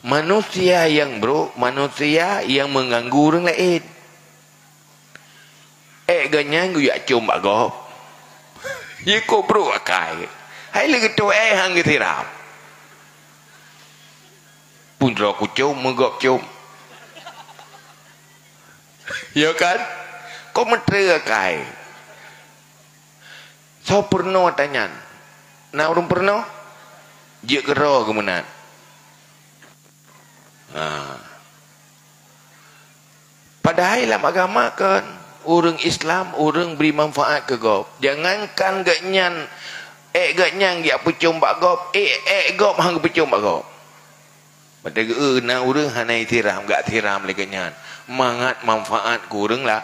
Manusia yang manusia yang mengganggu orang lain. Ganyan gue yak cium bagop. Ye ko bro akai. Hai lagi tu hang getiram. Pundra ku cium megop cium. Ya kan? Kau mentere akai. So pernah tanya. Nak orang pernah? Dia kera kemenat. Padahal dalam agama kan Orang Islam, orang beri manfaat ke gop. Jangankan gaknyan, gaknyan dia pucung bak gop, gop hang pucung bak gop. Pada na orang hanai tiram, gak tiram lagi gaknyan. Mangat manfaat kurang lah.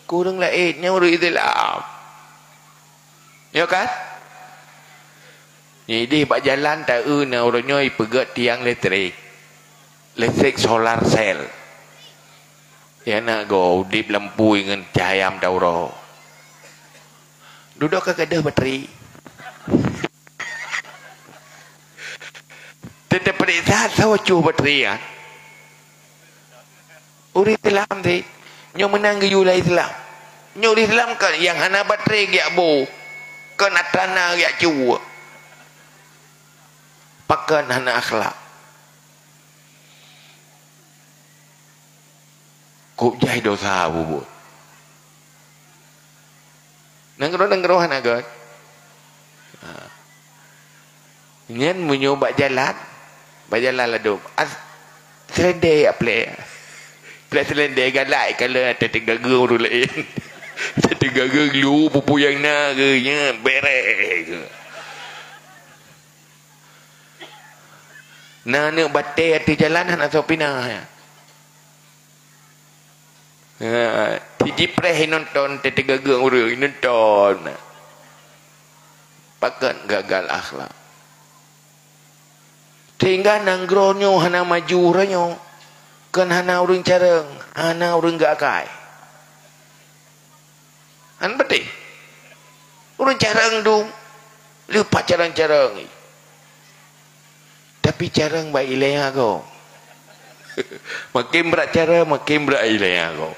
Kurang lah nya orang Islam. Ya kan? Jadi pak jalan tak na orangnya pegat tiang listrik. Listrik solar cell. Ya nak go dip lampu dengan cahaya dauro. Duduk ke ada bateri. Tetap periksa tahu cu bateri ya. Uri Islam ti, nyo menang ke yula Islam. Nyo Islam kan yang hana bateri dia bo. Kan atana dia cu. Pakan hana akhlak. Kop jai dosa bubut. Nangro hanagat. Nyen menyoba jalan. Berjalan laduk. Selendai aple. Play selendai galai kalau ada tiga guru lain. Tiga guru pupu yang naganya berek. Nak batai di jalan nak sopina ya. Tiji preh nonton tiga guru nonton. Pakan gagal akhlak. Sehingga nanggronyo hana maju ranyo. Kan hana urang careng, hana urang gak kai. Han betul. Urang careng dong. Lupa careng-careng. Tapi careng baik ilainya kau. Makin berat cara, makin berat ilainya kau.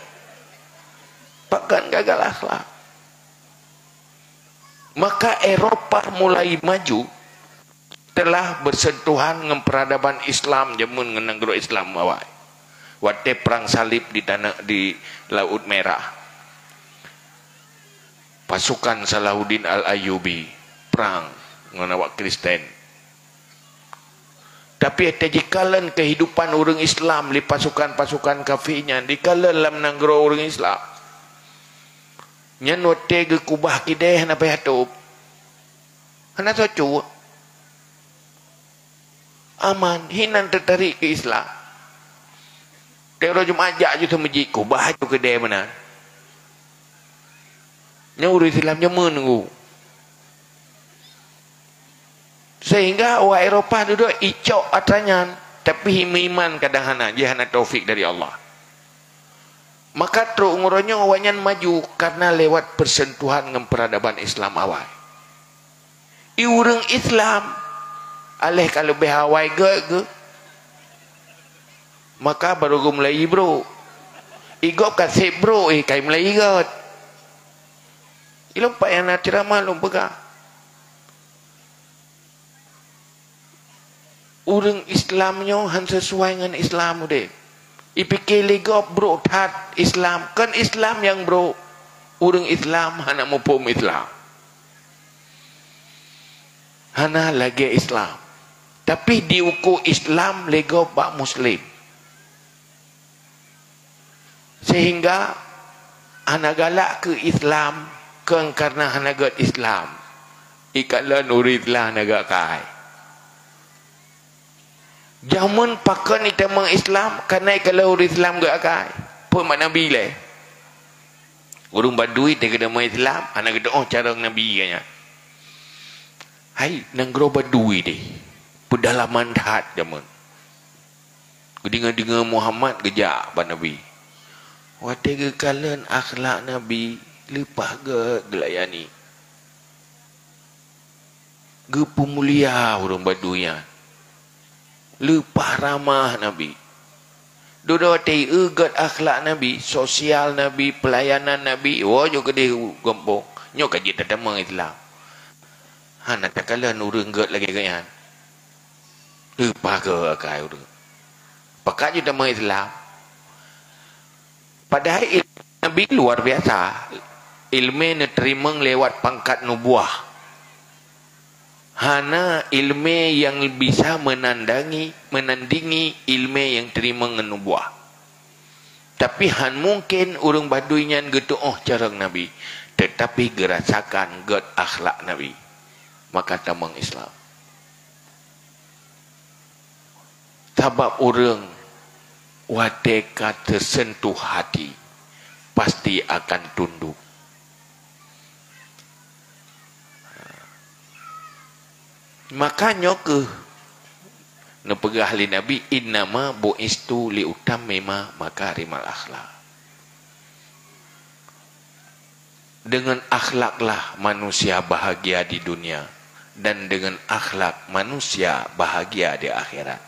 Pakan gagal akhlak. Maka Eropah mulai maju telah bersentuhan dengan peradaban Islam jamun dengan negara Islam awal. Waktu perang salib di Laut Merah. Pasukan Salahuddin Al-Ayyubi perang dengan awak Kristen. Tapi jikalan kehidupan orang Islam di pasukan-pasukan kafirnya dikalan dalam negara orang Islam. Nyan waktu ke kubah kideh na payatup. Hana socu. Aman, hinan tertarik ke Islam. Tero jum ajak je tu masjid kubah tu kedai mana. Nya urus Islam nyaman nunggu. Sehingga orang Eropah duduk icok atanyan tapi iman kadang hana jihana taufik dari Allah. Maka teruk nguranya awaknya maju karena lewat persentuhan dengan peradaban Islam awal. Orang Islam alih kalau behawai ke maka baru gue mulai bro. Igop kasih bro kai mulai igot. Ilom pak yang nak ceramah lom pegang. Orang Islamnya han sesuai dengan Islam deh. Ipikir ligop bro tat Islam kan Islam yang bro. Orang Islam hana mupum Islam. Hana lagi Islam. Tapi diukur Islam ligop bak Muslim. Sehingga hana galak ke Islam kan karena hana gat Islam. Ikalan uridlah naga kai. Jamun pakan itu mang Islam karena kalau orang Islam gak akai pun mak Nabi le. Orang Badui dia kena mang Islam anak kata oh cara Nabi kanya. Hai nanggro Badui deh. Pedalaman hat jamun. Dengar-dengar Muhammad gejak ban Nabi. Wate ke kalan akhlak Nabi lepah ke gelayani. Ge pemulia orang Baduinya. Lupa ramah Nabi. Dodo tei egat akhlak Nabi, sosial Nabi, pelayanan Nabi. Oh juga dia gempong. Nyo kaji tetemang Islam. Hana takalan urang gat lagi kayan. Lupa ke akai urang. Pakat je temang Islam. Padahal ilmu Nabi luar biasa. Ilmu terima lewat pangkat nubuah. Hana ilmu yang bisa menandingi ilmu yang terima dengan nubuah. Tapi han mungkin orang Baduy nyan getuoh carang Nabi, tetapi gerasakan get akhlak Nabi, maka tamang Islam. Sebab orang wadeka tersentuh hati pasti akan tunduk. Makanya ke nepegah ahli Nabi, innama bu'istu liutammima makarimal akhlak. Dengan akhlaklah manusia bahagia di dunia, dan dengan akhlak manusia bahagia di akhirat.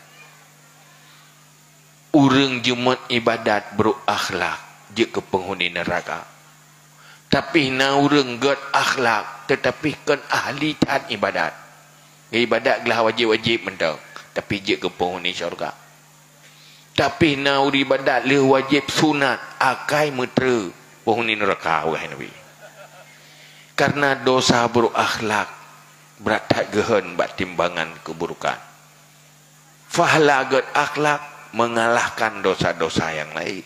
Urang jumat ibadat berakhlak je ke penghuni neraka. Tapi na urang gat akhlak tetapi kan ahli taat ibadat. Ibadat gelah wajib-wajib mentang, tapi je ke penghuni syurga. Tapi na uri ibadat le wajib sunat akai metra penghuni neraka wahai Nabi. Karena dosa berakhlak berat tak gehen bat timbangan keburukan. Fahla gat akhlak mengalahkan dosa-dosa yang lain.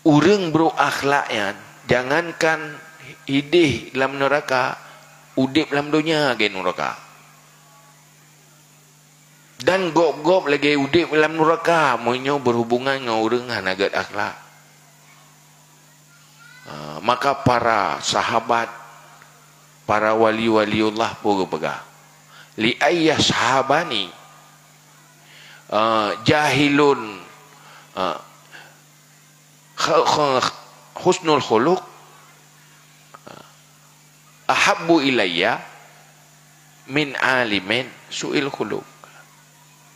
Urang berakhlaknya, jangankan idih dalam neraka, udip dalam dunia ke neraka. Dan gop-gop lagi udip dalam neraka, moinyo berhubungan dengan urang hanagat akhlak. Maka para sahabat, para wali-waliullah pun berpegang. Li ayyah sahabani jahilun husnul khuluq ahabbu ilayya min alimin su'il khuluq,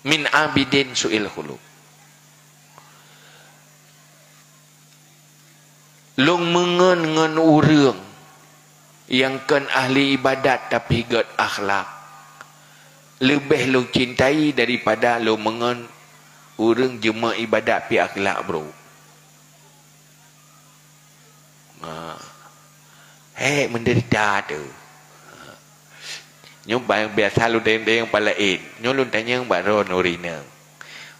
min abidin su'il khuluq. Long mengen urang yang kan ahli ibadat tapi gat akhlak, lebih lo cintai daripada lo mengen urang jemaah ibadat pi akhlak bro. Menderita tu. Nyo biasa lu deng-deng palain. Nyo lu tanya baro norina.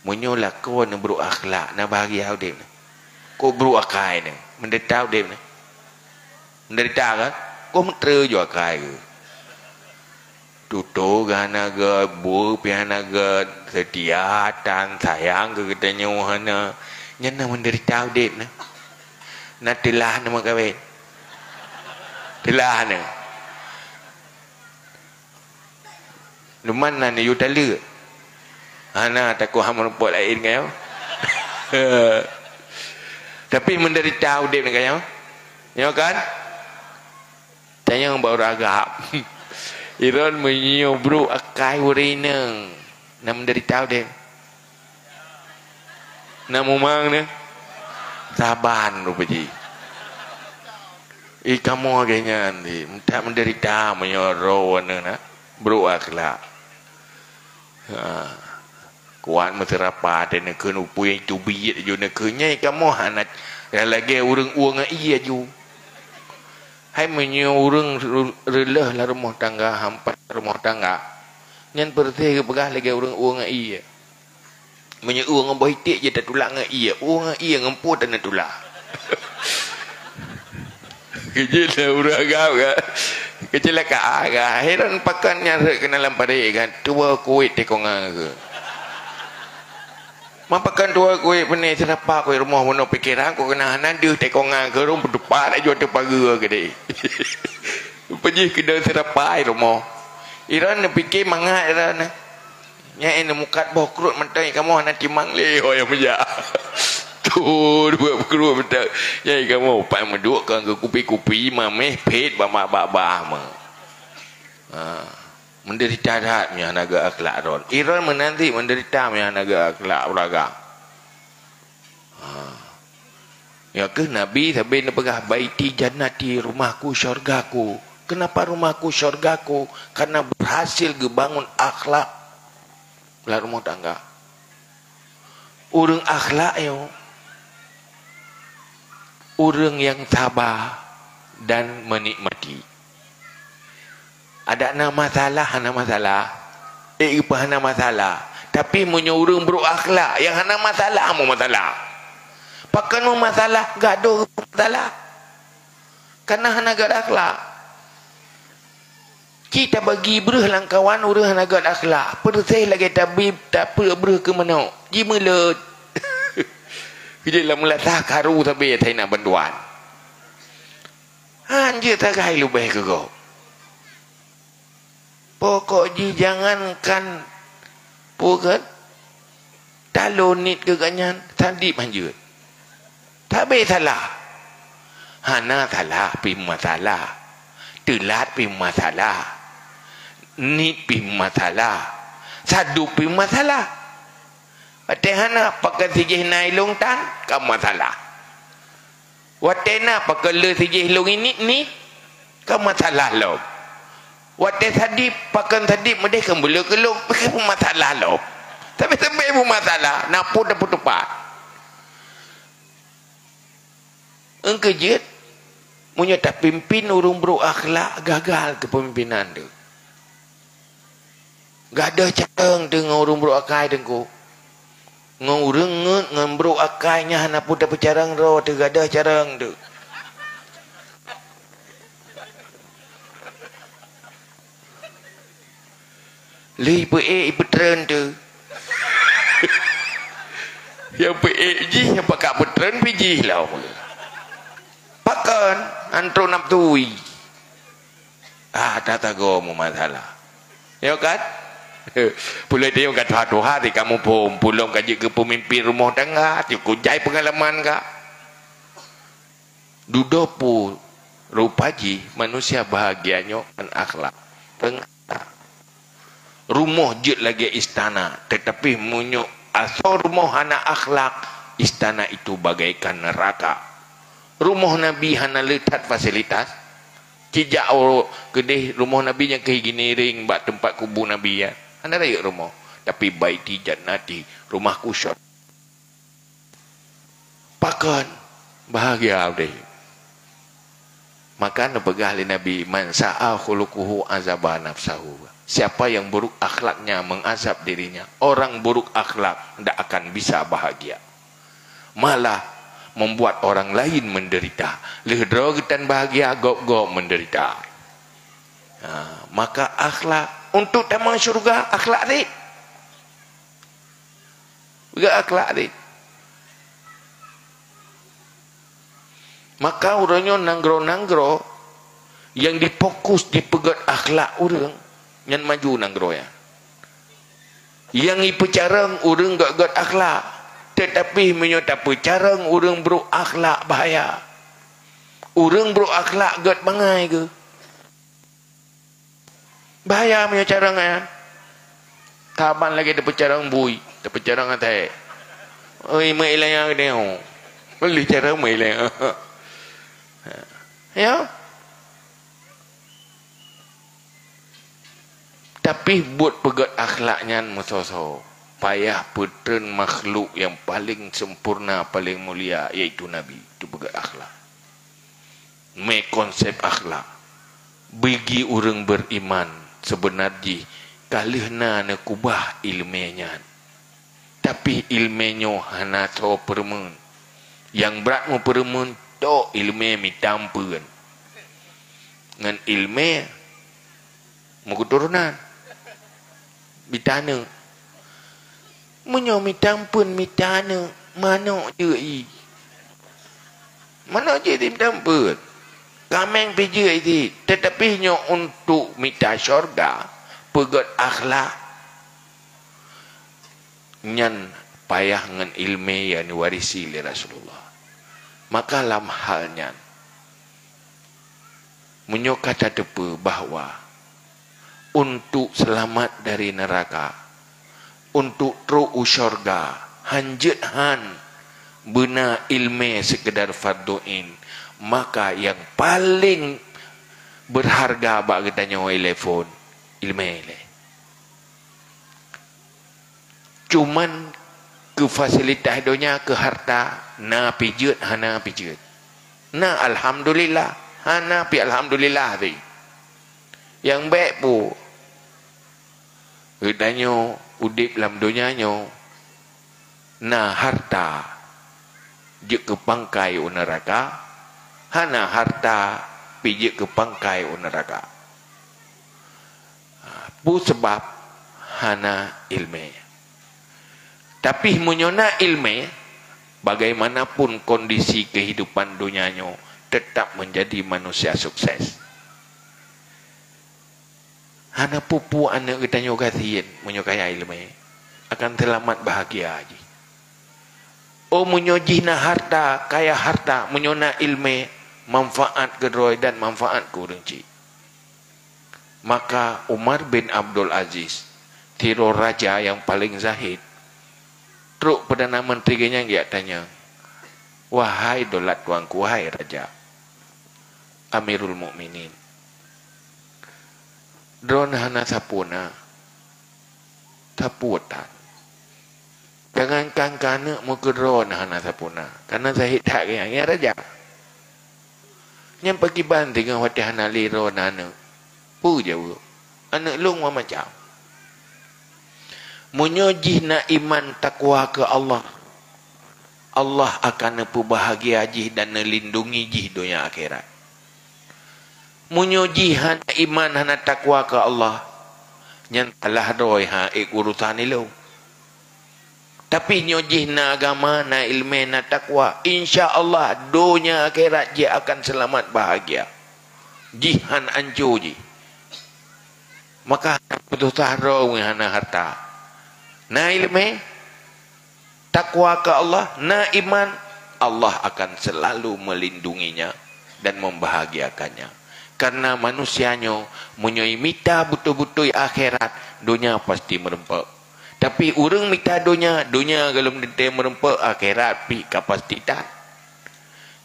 Munyo lakon bro akhlak na bahagia dem. Ko bro akai ne. Menderita dem ne. Menderita kan? Ko mentre jo akai ke. Tuto ganaga bu pianaga setia dan sayang ke katanya wahana nyana menderita dem ne. Na telah nama kawin. Telah ne. Luman na ni yutala. Ana takut ham rumput lain kau. Tapi menderita udip ni kau. Ya kan? Tanya baru agak. Iron menyo bro akai urinang. Na menderita udip. Na mumang ne. Saban rupaji. Kamu agaknya ni. Tak menderita menyoro na. Bro akhlak. Kuat masyarakat dan nak upui tubiyat ju nak nyai kamu hanat lagi urang uang iya ju. Hai menyo urang relah lah rumah tangga hampat rumah tangga. Nyan perti ke pegah lagi urang uang iya. Menyo uang boitik je tak tulak ngan iya. Uang iya ngempu tak nak tulak. Kejadian urang kau kan. Kecelakaan kan. Heran pakan nyara ke dalam parik kan. Tua kuit tekongan ke. Mampakan tua kuit pening serapa kuit rumah mana pikiran ku kena nada tekongan ke rum berdepan aja terpaga ke dek. Pergi ke dalam serapa rumah. Iran nak fikir mangat Iran. Nyai nak mukat boh kerut mentai kamu anak timang le oh yang menjak. Tu dua kerut mentai. Nyai kamu pak menduk kan ke kupi-kupi mameh pet bamak-babah mah. Menderita dah miah naga akhlak ron. Iran menanti menderita miah naga akhlak uraga. Ya ke Nabi sampai nak pegah baiti jannati rumahku syurgaku. Kenapa rumahku syurgaku? Karena berhasil gebangun akhlak lah rumah tangga. Urang akhlak yo. Urang yang sabar dan menikmati. Ada nama masalah, hana masalah. Apa hana masalah? Tapi menyuruh berakhlak yang hana masalah mu masalah. Pakan mu masalah gaduh masalah. Karena hana gad akhlak. Kita bagi berah langkawan urang hana gad akhlak. Persih lagi tabib tak berah ke mana. Ji melut. Kita lah melatah karu tapi tak nak bantuan. Anjir tak kai lebih ke kau. Pokok ji jangankan pukat talonit ke kanyan tadi manjut tak be salah hana salah pi masalah telat pi masalah nit pi masalah sadu pi masalah wate hana pakai sijih nailung tan ka masalah wate na pakai le sijih long ini ni ka masalah lo. Wate tadi pakan tadi mede kembali ke lu pakai masalah lo. Tapi sampai masalah nak pun dapat tepat. Engkau jet punya tak pimpin urung berakhlak gagal kepemimpinan tu. Gak ada carang dengan urung berakhlak dengku. Ngurung ngan berakhlaknya hana pun dapat carang ro tu gak ada carang tu. Li pe petren tu. Yang pe ji yang pakak petren piji lah. Pakan antro nap tui. Tata go mu masalah. Ya kan? Pulai dia kata satu hari kamu pun pulang kaji ke pemimpin rumah tangga, cukup jai pengalaman ka. Dudopu rupaji manusia bahagianya dan akhlak. Rumah je lagi istana, tetapi munyuk asal rumah hana akhlak, istana itu bagaikan neraka. Rumah Nabi hana letak fasilitas, cijak orang gede rumah Nabi yang kayak gini ring, bak tempat kubur Nabi ya, hana raya rumah. Tapi baiti jannati, rumah kusyur. Pakan bahagia deh. Maka nepegah li Nabi man sa'a khuluquhu azaba nafsahu. Siapa yang buruk akhlaknya mengazab dirinya. Orang buruk akhlak tidak akan bisa bahagia. Malah membuat orang lain menderita. Lehedro dan bahagia, gok-gok menderita. Maka akhlak untuk taman syurga, akhlak ni. Juga akhlak ni. Maka orangnya nanggro-nanggro yang difokus dipegat akhlak orang yang maju nanggro ya. Yang ipecarang orang gak akhlak, tetapi menyata pecarang orang bro akhlak bahaya. Orang bro akhlak gak bangai ke? Bahaya punya carang ya. Taban lagi ada pecarang bui, ada pecarang atai. Oi mai ilang dia. Beli cara mai ilang. Ya. Tapi buat pegat akhlaknya musoso. Payah petren makhluk yang paling sempurna, paling mulia, iaitu Nabi. Itu pegat akhlak. Me konsep akhlak. Bagi orang beriman sebenarnya kalihna nak kubah ilmenya. Tapi ilmenya hana to permen. Yang berat mu permen to ilmu mitampeun. Ngan ilmu mu keturunan. Bitana. Munyo mitampun mitana mana je i. Mana je di mitampun. Kameng pije itu, tetapi nyo untuk mita syurga, pegat akhlak. Nyan payah ngan ilmu yang diwarisi oleh Rasulullah. Maka lam halnya munyo kata depa bahawa untuk selamat dari neraka, untuk terus syurga, hanjit han bena ilmu sekedar farduin, maka yang paling berharga bagi tanya telefon ilmu ile. Cuman ke fasilitas dunia, ke harta, na pijut hana pijut. Na alhamdulillah, hana pi alhamdulillah ti. Yang baik pu. Tanya udip dalam dunianya na harta je ke pangkai neraka, hana harta pije ke pangkai neraka. Pu sebab hana ilmu. Tapi menyona ilmu, bagaimanapun kondisi kehidupan dunianya, tetap menjadi manusia sukses. Hana pupu anak kita nyogatiin menyokaya ilmu, akan selamat bahagia aja. Oh menyojihna harta, kaya harta, menyona ilmu, manfaat kedroi dan manfaat kurunci. Maka Umar bin Abdul Aziz, tiro raja yang paling zahid, truk Perdana Menterinya dia tanya, wahai dolat tuanku, wahai raja, Amirul Mukminin, drone hana sapuna, taputan. Jangankan kana muka drone hana sapuna, karena zahid tak yang raja. Yang pergi banting dengan wati hana liro nana, pu jauh, anak long macam. Menyojih na iman takwa ke Allah, Allah akan nepu bahagia jih dan melindungi jih dunia akhirat. Menyojih hana iman hana takwa ke Allah, yang telah doi ha urusan ilu. Tapi nyojih na agama, na ilmu, na takwa, insya Allah dunia akhirat dia akan selamat bahagia. Jihan ancu ji. Maka putus tahro hana harta. Na ilmu, takwa ke Allah, na iman, Allah akan selalu melindunginya dan membahagiakannya. Karena manusianya menyoimita betul-betul akhirat, dunia pasti merempak. Tapi orang minta dunia kalau dia merempak akhirat pi pasti tak.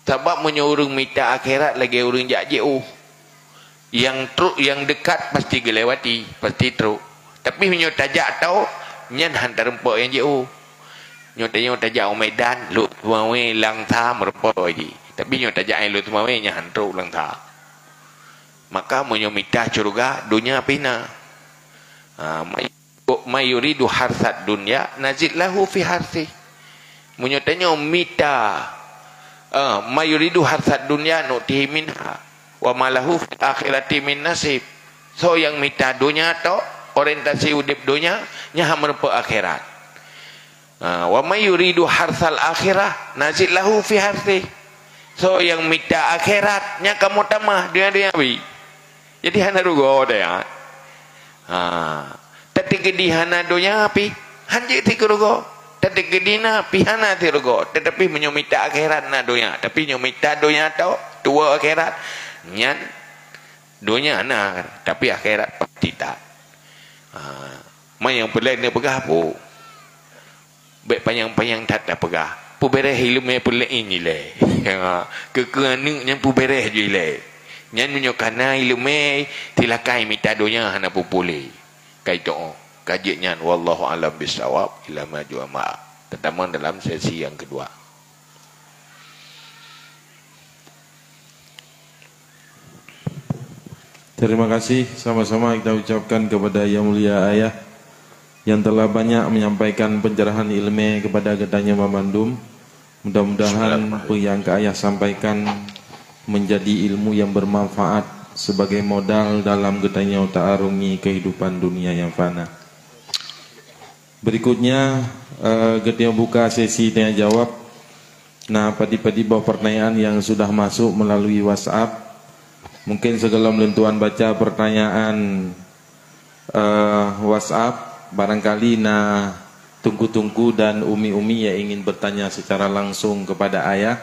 Sebab orang minta akhirat lagi orang jauh. Yang truk yang dekat pasti gelewati, pasti truk. Tapi menyo tajak tahu nyan hantar rempok yang jauh. Nyo tajak Medan, lu tuawe lang tha merempok lagi. Tapi nyo tajak lu tuawe nya hantruk lang tha. Maka menyo minta surga dunia pina. Mayuridu harsat dunya nazid lahu fi harsi. Menyatanya mita mayuridu harsat dunya nutihi minha wa malahu fi akhirati min nasib. So yang mita dunya atau orientasi udip dunya nya merempak akhirat. Wa mayuridu harsal akhirah nazid lahu fi harsi. So yang mita akhirat nya kamu tamah dunia wi. Jadi hana rugo dah. Tadi gedihana donya api hanji ti kerugo, tadi gedina pihana ti rugo, tetapi menyomita akhirat na donya, tapi nyomita donya tau tua akhirat nyan donya na, tapi akhirat pasti tak. Yang pelai ni pegah pu, baik panjang tak dah pegah, pu bereh ilmu pelai ini le, kekerana yang pu bereh je le, nyan menyokana ilmu tilakai mita donya hana pu pulih. Kaito kajian wallahu alam bisawab ila maju ma terutama dalam sesi yang kedua. Terima kasih sama-sama kita ucapkan kepada Yang Mulia Ayah yang telah banyak menyampaikan pencerahan ilmu kepada getanya Mamandum. Mudah-mudahan apa yang Ayah sampaikan menjadi ilmu yang bermanfaat sebagai modal dalam getanya ta'arungi kehidupan dunia yang fana. Berikutnya getanya buka sesi tanya jawab. Nah, padi-padi bawa pertanyaan yang sudah masuk melalui WhatsApp. Mungkin sebelum lentuan baca pertanyaan WhatsApp, barangkali nah tunggu-tunggu dan umi-umi yang ingin bertanya secara langsung kepada ayah,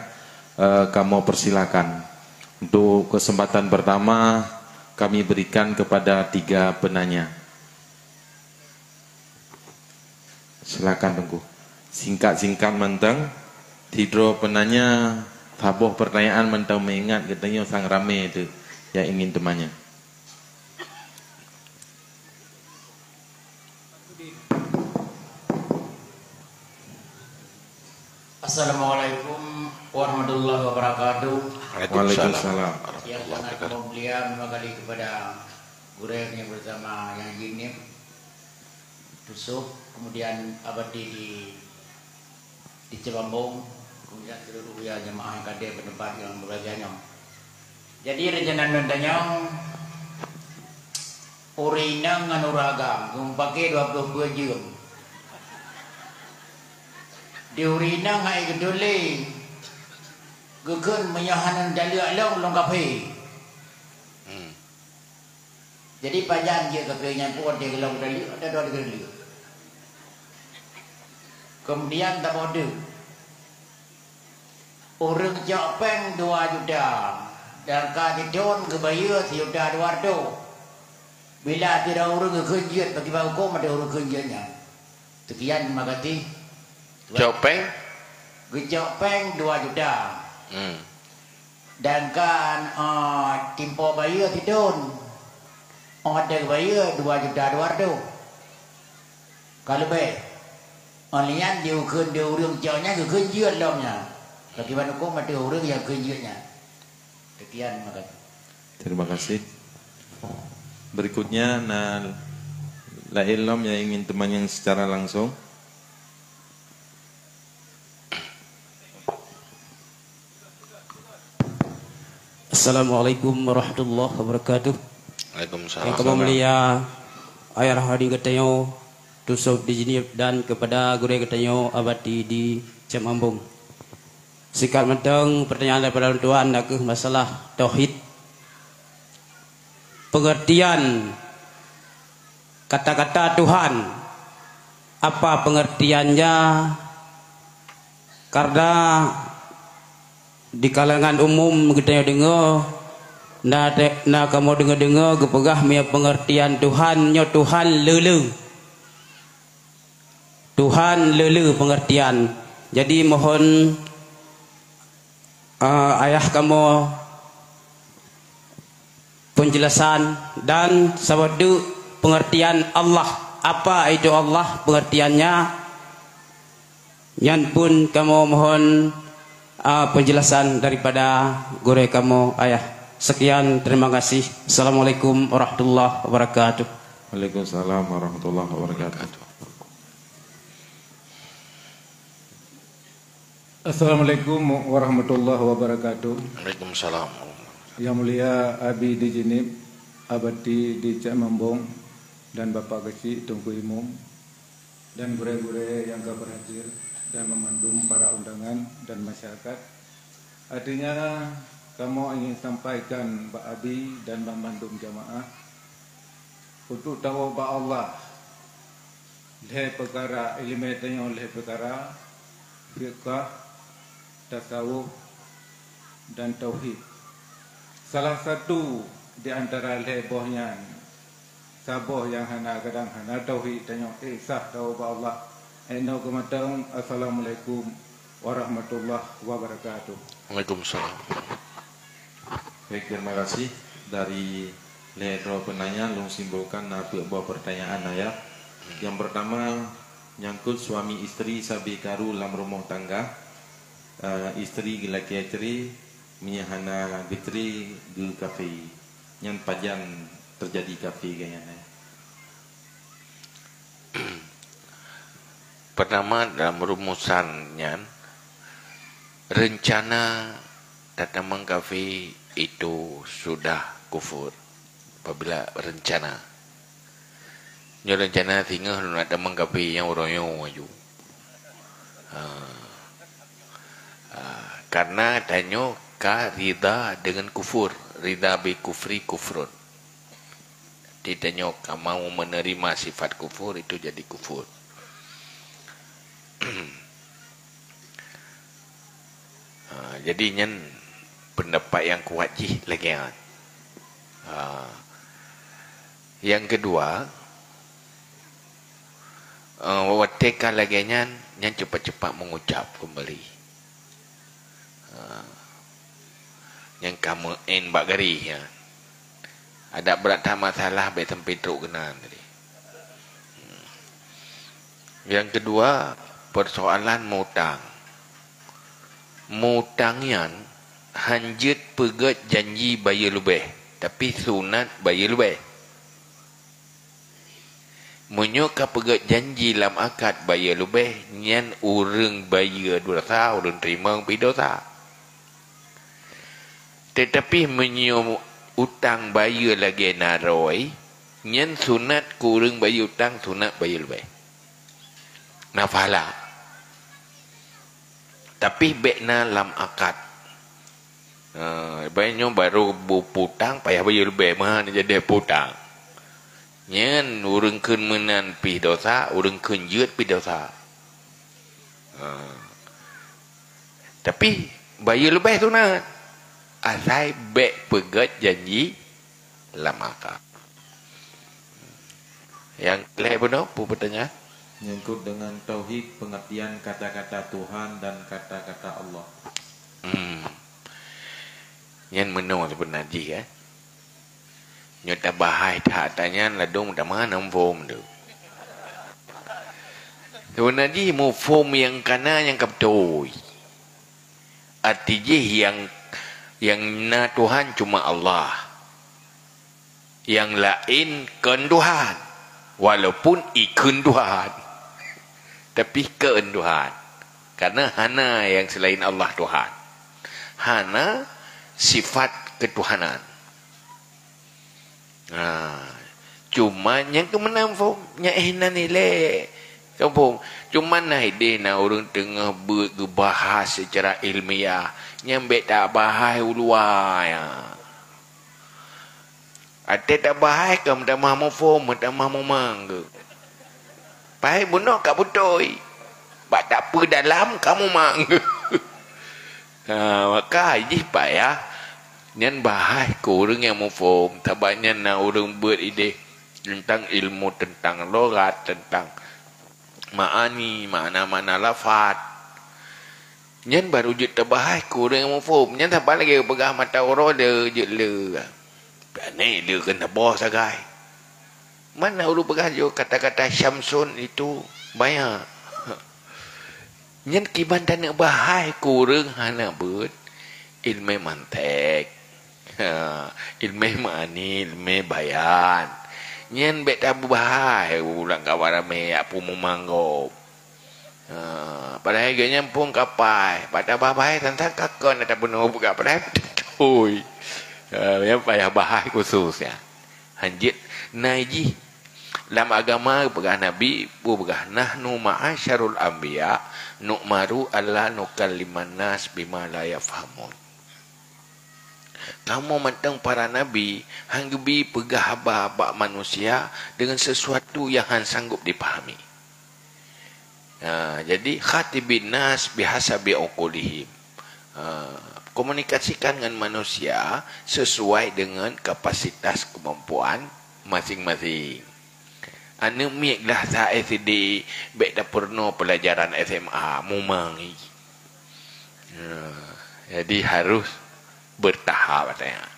kamu persilakan. Untuk kesempatan pertama kami berikan kepada 3 penanya. Silakan tunggu. Singkat-singkat mentang. Tidro penanya tabuh pertanyaan mentang mengingat katanya sang rame itu yang ingin temannya. Assalamualaikum warahmatullahi wabarakatuh. Waalaikumsalam. Yang sangat mulia, terima kasih kepada guru yang bersama yang ini. Tusuk, kemudian abadi di Cebambong, kemudian seluruh ya jemaah yang hadir bertempat yang berbahagia. Jadi rencana nondanyang Urinang nganuragam, pakai 22 jam. Di urinang ngai gedole, gegen menyahanan dalil long long kafe. Jadi pajan je kafe nyampur dia long dalil ada dua dalil. Kemudian tak bodoh. Orang Jepang 2 juta, dan kadidon kebayar 1 juta 200. Bila tidak orang kerja, bagi hukum ada orang kerjanya. Sekian, terima kasih. Jopeng? Jopeng 2 juta. Dan kan timpo bayar tidun. Ada bayar 2 juta 200. Kalau baik, alian dia orang jauhnya kerja dalamnya. Bagi hukum ada orang yang kerjanya. Sekian, terima kasih. Terima kasih. Berikutnya la ilham yang ingin temannya secara langsung. Assalamualaikum warahmatullahi wabarakatuh. Waalaikumsalam. Yang kami mulia ayah hadi katanya tusuk di sini dan kepada guru katanya abadi di Cemambung. Sikat mentang pertanyaan daripada tuan nak masalah tauhid. Pengertian kata-kata Tuhan, apa pengertiannya? Karena di kalangan umum kita dengar, nah kamu dengar kepegah punya pengertian Tuhannya Tuhan lele, Tuhan lele pengertian. Jadi mohon ayah kamu penjelasan dan sabadu pengertian Allah, apa itu Allah pengertiannya, yang pun kamu mohon penjelasan daripada guru kamu ayah. Sekian, terima kasih. Assalamualaikum warahmatullahi wabarakatuh. Waalaikumsalam warahmatullahi wabarakatuh. Assalamualaikum warahmatullahi wabarakatuh. Waalaikumsalam. Yang mulia Abi di Jinib, Abadi di Cemambong, dan Bapak Kecil Tungku Imum, dan gure-gure yang berhadir dan memandum para undangan dan masyarakat. Artinya kamu ingin sampaikan Pak Abi dan memandum jamaah untuk tahu Pak Allah leh perkara ilmu tanya leh perkara fiqh, tasawuf dan tauhid. Salah satu di antara lebohnya saboh yang hana kadang hana tauhid tanya sah tahu ba Allah. Eno kematang. Assalamualaikum warahmatullahi wabarakatuh. Waalaikumsalam. Baik, terima kasih dari ledro penanya long simpulkan napi buah pertanyaan ayah. Yang pertama nyangkut suami istri sabi karu lam rumah tangga. Istri gila kiaceri menyahana bitri di kafe yang pajan terjadi kafe kayaknya. Pertama dalam rumusannya rencana datang kafe itu sudah kufur apabila rencana. Nyo rencana tinggal nak datang kafe yang orang yang maju. Karena tanyo ka rida dengan kufur, rida bi kufri kufrun. Tidaknya mau menerima sifat kufur itu jadi kufur. Jadi nyen pendapat yang kuat ji lagi. Yang kedua, wateka lagi nyen cepat-cepat mengucap kembali. Yang kamu bak gari ya. Ada berat masalah baik tempat teruk kenan tadi. Yang kedua, persoalan mutang. Mutangnya hanjit pegat janji bayar lebih, tapi sunat bayar lebih. Munyo ka pegat janji lam akad bayar lebih nyan urang bayar dosa urang terima pi dosa. Tetapi munyo utang bayar lagi naroi nyan sunat ku urang bayar utang sunat bayar lebih. Nafala. Tapi bekna lam akad. Banyak baru putang payah bayar lebih mana jadi putang. Nyen urang keun menan pi dosa, urang keun jeut pi dosa. Tapi bayar lebih sunat. Asai bek pegat janji lam akad. Yang lain benar pu bertanya? Menyangkut dengan tauhid, pengertian kata-kata Tuhan dan kata-kata Allah. Yang menang sebenarnya kan. Nyata bahai tak tanya ladung dah mana form tu. Sebenarnya mu form yang kana yang kaptoi. Artinya yang na Tuhan cuma Allah. Yang lain keun Tuhan. Walaupun ikun Tuhan. Tapi keun Tuhan. Karena hana yang selain Allah Tuhan. Hana sifat ketuhanan. Cuma yang kemenang pun nyaenan ni le kampung cuma naik dia na orang tengah berbahas secara ilmiah nyambek tak bahai ulua ya ada tak bahai ke tak mahu form tak mahu mangga pai bunuh kat butoi bak tak apa dalam kamu mangga maka ini payah nyan bahai ku orang yang mufum tabanya na orang beride tentang ilmu tentang logat tentang maani mana-mana lafaz nyan baru je terbahai ku orang yang mufum nyan tak lagi pegang mata orang dia je le ni dia kena bos agai mana orang pegang jo kata-kata Syamsun itu banyak nyan kiban tak nak bahai ku orang hana ber ilmu mantek ilmu mani ilmu bayan nyen bet tabu bahai ulang kawan ramai apa memanggop pada harganya pun kapai pada bahai tentang kakon ada benar buka pada oi yang payah bahai khusus ya hanjit naiji dalam agama pegah nabi pegah nahnu ma'asyarul anbiya nu'maru alla nukalliman nas bima la yafhamun. Kamu mentang para nabi hanggebi pegah haba-haba manusia dengan sesuatu yang han sanggup dipahami. Jadi khatibin nas bihasabi uqulihim. Komunikasikan dengan manusia sesuai dengan kapasitas kemampuan masing-masing. Anu miiklah sa SD bek dah pernah pelajaran SMA mumangi. Jadi harus bertahap katanya.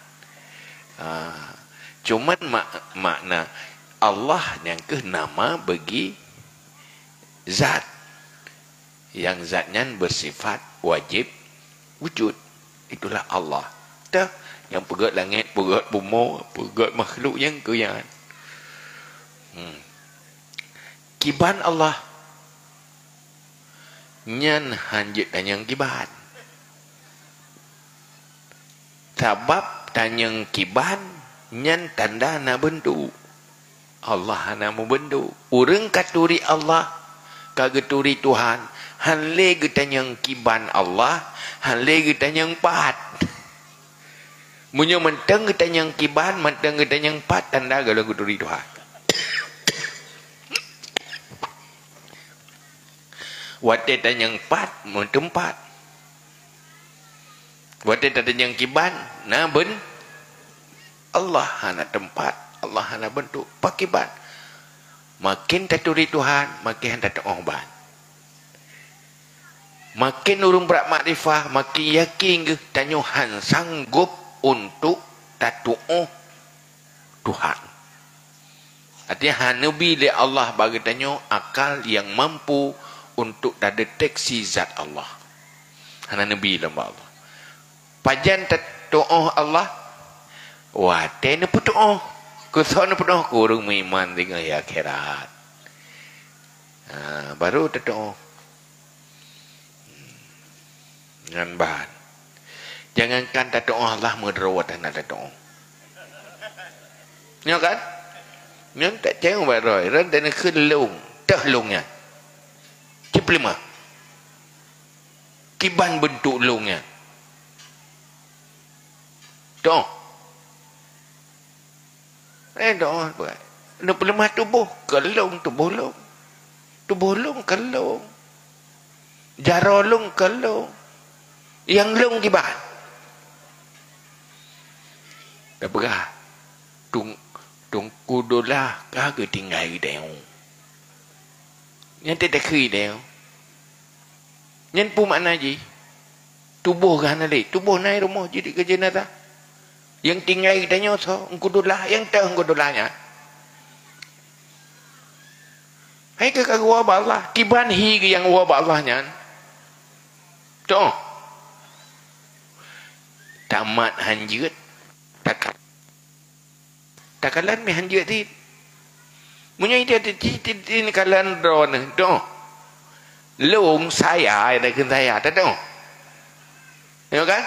Cuman makna Allah yang ke nama bagi zat yang zatnya bersifat wajib wujud, itulah Allah. Dah yang pegat langit, pegat bumi, pegat makhluk yang keyan. Kiban Allah nyan hanjit dan yang kiban. Sebab tanyang kiban nyan tanda na bentuk. Allah na membentuk. Urang katuri Allah kageturi Tuhan. Hanle getanyang kiban Allah, hanle getanyang pat. Munyo menteng getanyang kiban, menteng getanyang pat tanda kalau geturi Tuhan. Wate tanyang pat mentempat. Wate tanyang kiban na ben Allah hana tempat, Allah hana bentuk, pakiban. Makin taturi Tuhan, makin tak obat. Makin urung berat makrifah, makin yakin ke tanyuhan sanggup untuk tatu'uh Tuhan. Artinya hanubi le Allah bagi tanyo akal yang mampu untuk dah deteksi zat Allah. Hana nabi lamba Allah. Pajan tatu'uh Allah, wate ne putu'uh. Kusana penuh kurung iman dengan akhirat. Baru terdoa dengan bahan. Jangankan tak doa Allah merawat anak tak doa. Ni kan? Ni tak ceng barai, ran dan kelung, dah lungnya. Ciplima. Kiban bentuk lungnya. Doa. Doa buat. Nak pelemah tubuh, kelung tubuh lung. Tubuh lung kelung. Jara lung kelung. Yang lung kiban. Tak berah. Tung kudolah kah ke tinggal dia. Yang tak kiri dia. Yang pun makna je. Tubuh kan ada. Tubuh naik rumah jadi kerja nata. Yang tinggal dia so, kudolah yang tak kudolahnya. Hai ke kagak Allah. Kiban hi yang wabah Allahnya. Tu. Tamat hanjut. Takalan mi hanjut ti. Munya dia ini kalan drone tu. Lung saya ada kan saya tak tahu. Ya kan?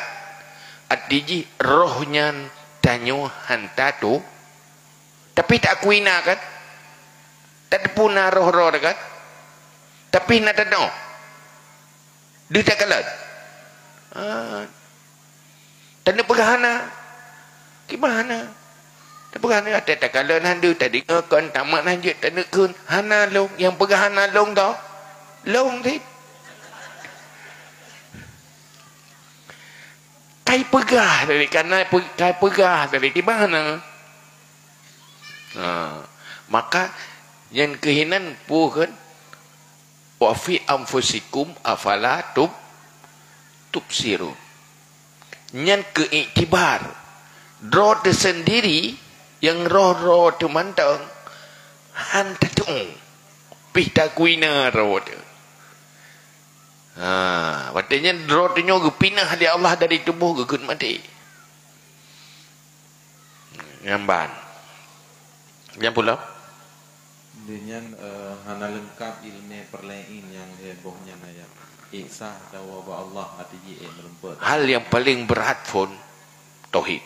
Adiji rohnya tanyo hanta tu. Tapi tak kuina kan? Tak puna roh-roh kan? Tapi nak tak tahu. Dia tak kalan. Tanda pergahana. Gimana? Tak pergahana ada tak kalan handu tadi kan tamat lanjut tanda kun hana long yang pergahana long tau. Long ti. Kai pegah dari kana kai pegah dari di mana? Maka yang kehinan pukan wa fi anfusikum afala tubsirun. Yang keiktibar roh tersendiri yang roh-roh tu mantang hanta tu pita kuina roh tu. Artinya roh tu nyogu pinah di Allah dari tubuh ke mati. Ngamban. Yang pula dengan hana lengkap ilmu perlain yang hebohnya naya. Iksa dawa Allah artinya melempet. Hal yang paling berat pun tauhid.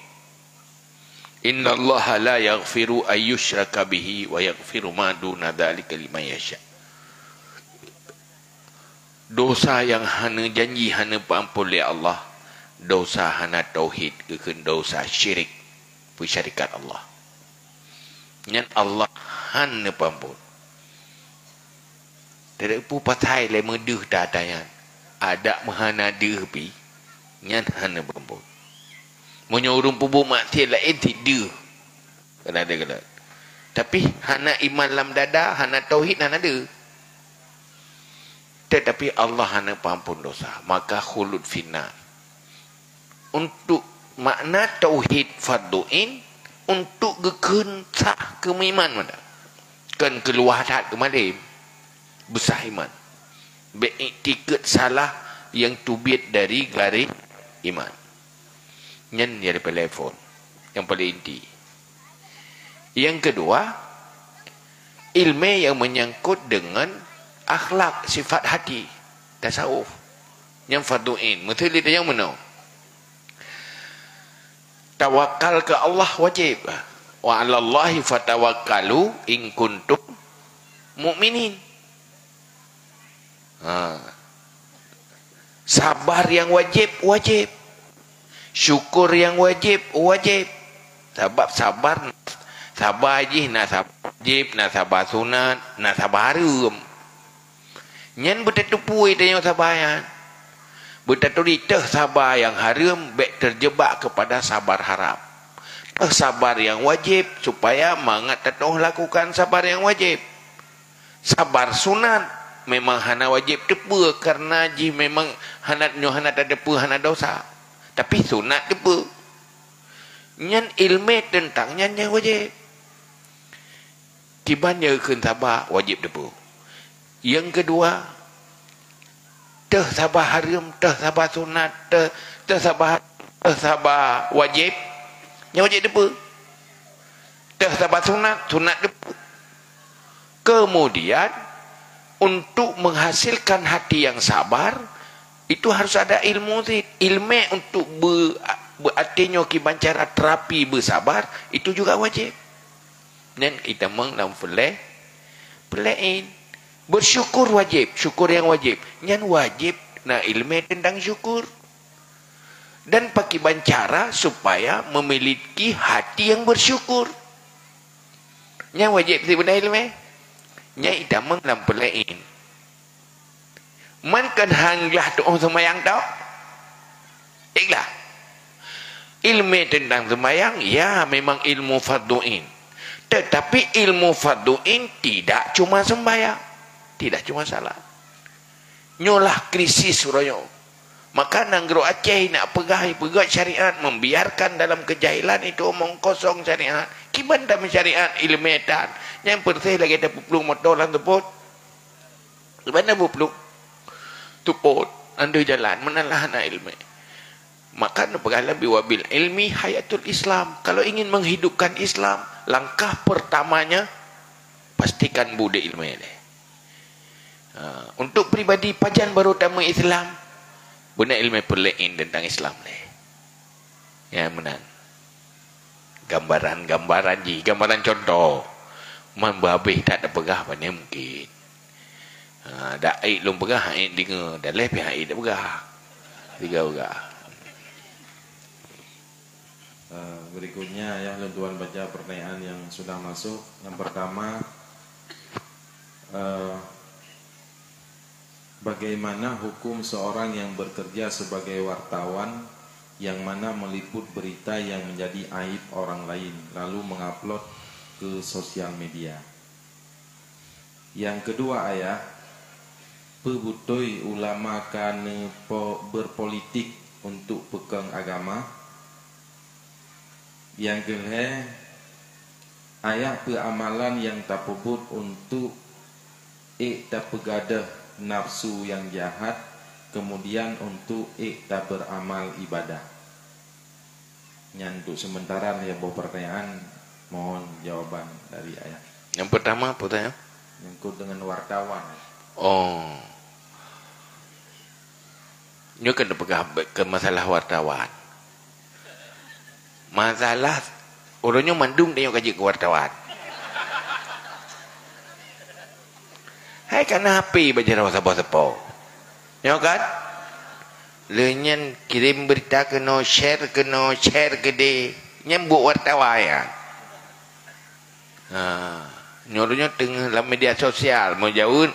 Inna Allah la yaghfiru ayyushraka bihi wa yaghfiru ma duna dzalika liman yasha. Dosa yang hana janji hana paampun oleh Allah, dosa hana tauhid ke dosa syirik, bersyarikat Allah. Yang Allah hana paampun. Tidak pu patai le meduh datayan. Ada mahana dirbi nyan hana paampun. Menyuruh pubu maksiat lain tidak. Kena ada kena. Tapi hana iman dalam dada, hana tauhid hana ada. Tetapi Allah hana paampun dosa, maka khulud finnar. Untuk makna tauhid farduin untuk gekun sah keiman mana. Kan keluar tak kemalim. Besar iman. Beiktikat salah yang tubit dari garis iman. Yang dari telefon yang paling inti. Yang kedua, ilmu yang menyangkut dengan akhlak sifat hati tasawuf yang farduin. Betul itu yang mana? Tawakal ke Allah wajib. Wa 'alallahi fatawakkalu in kuntum mu'minin. Sabar yang wajib. Syukur yang wajib. Sebab sabar je nak sabar wajib, nak sabar sunat, nak sabar haram. Nyan bertetupu itu yang sabar yan. Berteturi teh sabar yang haram baik terjebak kepada sabar haram. Teh sabar yang wajib supaya mangat tetuh lakukan sabar yang wajib. Sabar sunat memang hana wajib tepu karena ji memang hana tepu hana dosa. Tapi sunat tepu. Nyan ilmu tentang nyan yang wajib. Kibannya kun sabar wajib tepu. Yang kedua, teh sabar haram, teh sabar sunat, teh sabar wajib. Yang wajib tepu. Teh sabar sunat tepu. Kemudian untuk menghasilkan hati yang sabar, itu harus ada ilmu. Ilmu untuk berartinya kibancara terapi bersabar, itu juga wajib. Dan kita dalam pelain bersyukur wajib, syukur yang wajib. Yang wajib na ilmu tentang syukur. Dan pakai bancara supaya memiliki hati yang bersyukur. Yang wajib si benda ilmu. Yang idamang dalam pelain. Man kan hanglah doa semayang tau. Iklah. Ilmu tentang semayang, ya memang ilmu fardu'in. Tetapi ilmu fardu'in tidak cuma sembahyang. Tidak cuma salat. Nyolah krisis royo. Maka nanggro Aceh nak pegat syariat, membiarkan dalam kejahilan itu omong kosong syariat. Kiban dalam syariat ilmetan. Yang perteh lagi ada pupulung motor lan tuput. Mana pupulung? Tuput. Anda jalan menalah anak ilmu. Maka napagalah biwabil ilmi hayatul Islam. Kalau ingin menghidupkan Islam, langkah pertamanya pastikan bude ilmu ini. Untuk pribadi pajan baru tamu Islam, benda ilmu perlain tentang Islam ni. Ya menang. Gambaran contoh. Man babih tak ada pegah mana mungkin. Dak air lum pegah air dengar, dak leh pihak air dak pegah. Tiga pegah. Berikutnya ya tuan baca pertanyaan yang sudah masuk. Yang pertama, bagaimana hukum seorang yang bekerja sebagai wartawan yang mana meliput berita yang menjadi aib orang lain lalu mengupload ke sosial media? Yang kedua ayah, pebutoi ulama kan berpolitik untuk pegang agama. Yang kedua, ayah peramalan yang tak pebut untuk tak pegadah nafsu yang jahat, kemudian untuk tak beramal ibadah. Yang untuk sementara ya bawa pertanyaan, mohon jawaban dari ayah. Yang pertama apa tanya? Menyangkut dengan wartawan. Oh. Ini kan pegah ke masalah wartawan. Masalah orangnya mandung dia kaji ke wartawan. Hai kana HP baca rawa-rawa. Ya kan? Lenyan kirim berita kena share gede. Nyem buat wartawan ya. Nyornya tengah dalam media sosial menjauh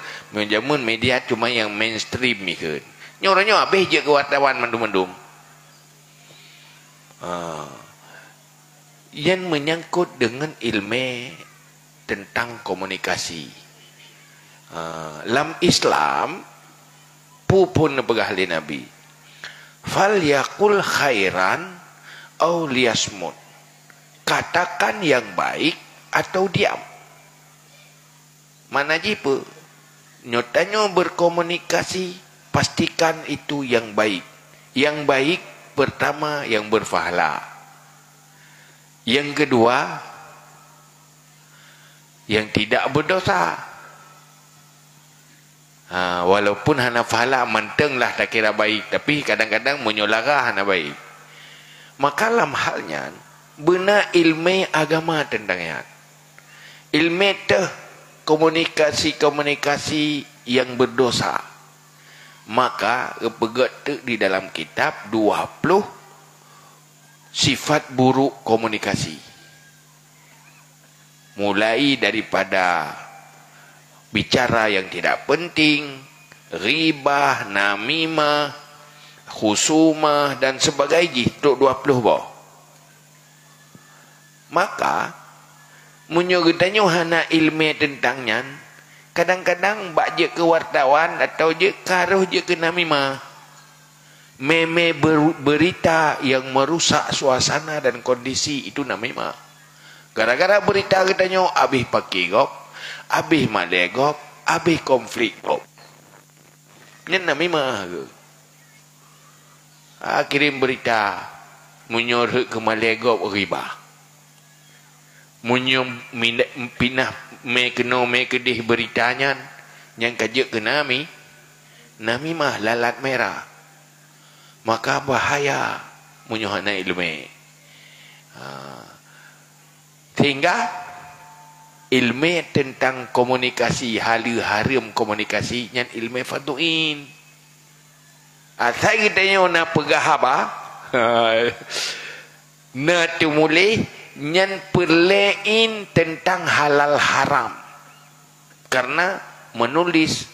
media cuma yang mainstream ni kan. Nyornya habis je ke wartawan mendum-mendum. Yang menyangkut dengan ilmu tentang komunikasi. Dalam Islam pupun pegahli Nabi. Fal yaqul khairan aw liyasmut. Katakan yang baik atau diam. Mana jipa? Nyatanya berkomunikasi, pastikan itu yang baik. Yang baik pertama yang berpahala. Yang kedua, yang tidak berdosa. Walaupun hana pahala menteng lah tak kira baik, tapi kadang-kadang menyolarah hana baik. Maka dalam halnya benar ilmu agama tentang yang ilmu teh komunikasi yang berdosa. Maka pegat di dalam kitab 20 sifat buruk komunikasi. Mulai daripada bicara yang tidak penting, ribah, namimah, khusumah dan sebagainya. Untuk 20 bawah. Maka menyuruhnya hana ilmu tentangnya. Kadang-kadang bak je ke wartawan atau je karuh je ke namimah. Meme berita yang merusak suasana dan kondisi itu namimah. Gara-gara berita katanya habis pakai gop, habis malegop, habis konflik gop. Ini namimah ke? Kirim berita menyuruh ke malegop riba. Munyum pinah me kedih beritanya yang kajak ke nami mah lalat merah. Maka bahaya munyohana ilmu. Sehingga ilmu tentang komunikasi, harum komunikasi yang ilmu faduin. Asal kita nak pegah apa? Na tumulih nyan perlein tentang halal haram. Karena menulis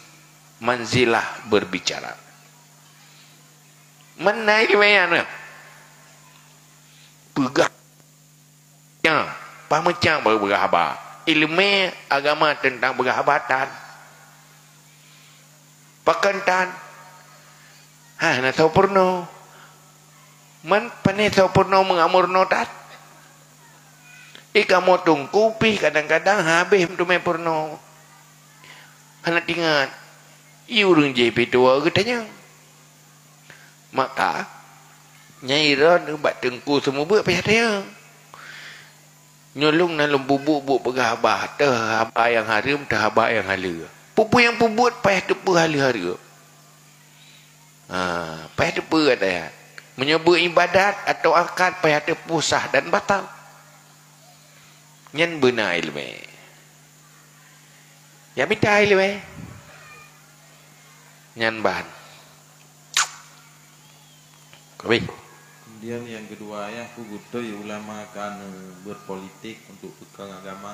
manzilah berbicara. Mana ilmu yang pegah yang pamecang berhabah. Ilmu agama tentang berhabatan. Pakantan. Nak tahu purno. Man panai tahu purno mengamur notat. Ika motong kupi kadang-kadang habis tu main purno. Anak ingat. Iurung JP tua katanya. Maka nyairan ubat tengku semua buat payah dia. Nyolong dalam bubuk-bubuk pegabah. Terhabah yang harum, terhabah yang hala. Pupu yang pubut payah tepu hala-hala. Payah tepu katanya. Menyebut ibadat atau akad payah tepu sah dan batal. Nyan benar ilmu. Ya minta ilmu. Nyan bahan. Kami. Kemudian yang kedua ya, aku butuh ya ulama akan berpolitik untuk pegang agama.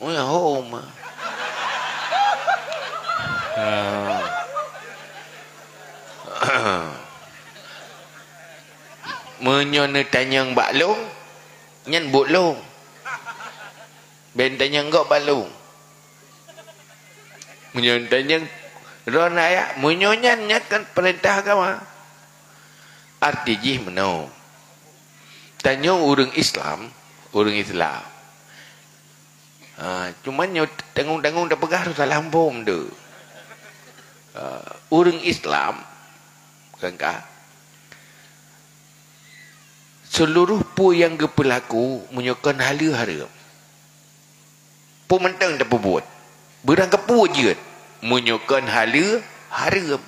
Oh ya, home. Menyona tanyang baklong, nyan buklong. Ben tanyang gok baklong. Menyona tanyang rona ya, menyonyan kan perintah agama. Arti jih menau. Tanya orang Islam. Cuma nyo tanggung-tanggung dah pegah tu salah bom tu. Orang Islam kan kah? Seluruh pu yang berlaku menyokong hala-haram. Pu mentang tak buat. Berang kepu je. Menyokong hala-haram.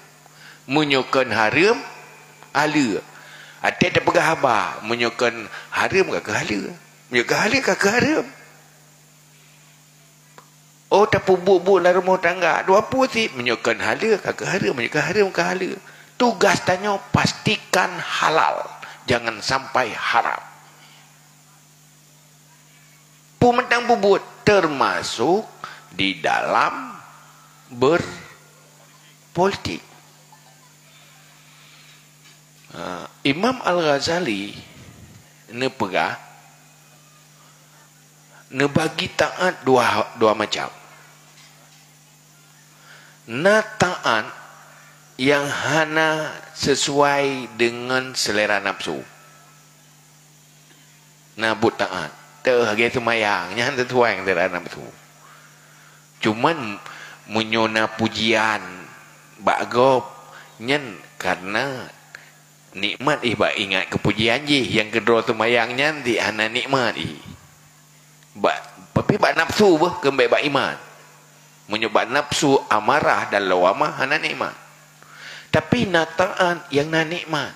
Menyokong haram hala. Ada tak pegah habah. Menyokong haram ke hala. Menyokong hala ke haram. Oh tak buat-buat lah rumah tangga. Dua pu si. Menyokong hala ke haram. Menyokong haram ke hala. Tugas tanya pastikan halal. Jangan sampai haram. Pementang bubut termasuk di dalam berpolitik. Imam Al-Ghazali ne pegah ne bagi taat dua macam. Na taat yang hana sesuai dengan selera nafsu. Na but taat terhagai semayang nyan sesuai dengan selera nafsu. Cuman menyona pujian bagop nyan karena nikmat bak ingat kepujian je yang kedua semayangnya di hana nikmat tapi bak nafsu bah kembali bak iman. Menyebab nafsu amarah dan lawamah hana nikmat. Tapi nataan yang na nikmat.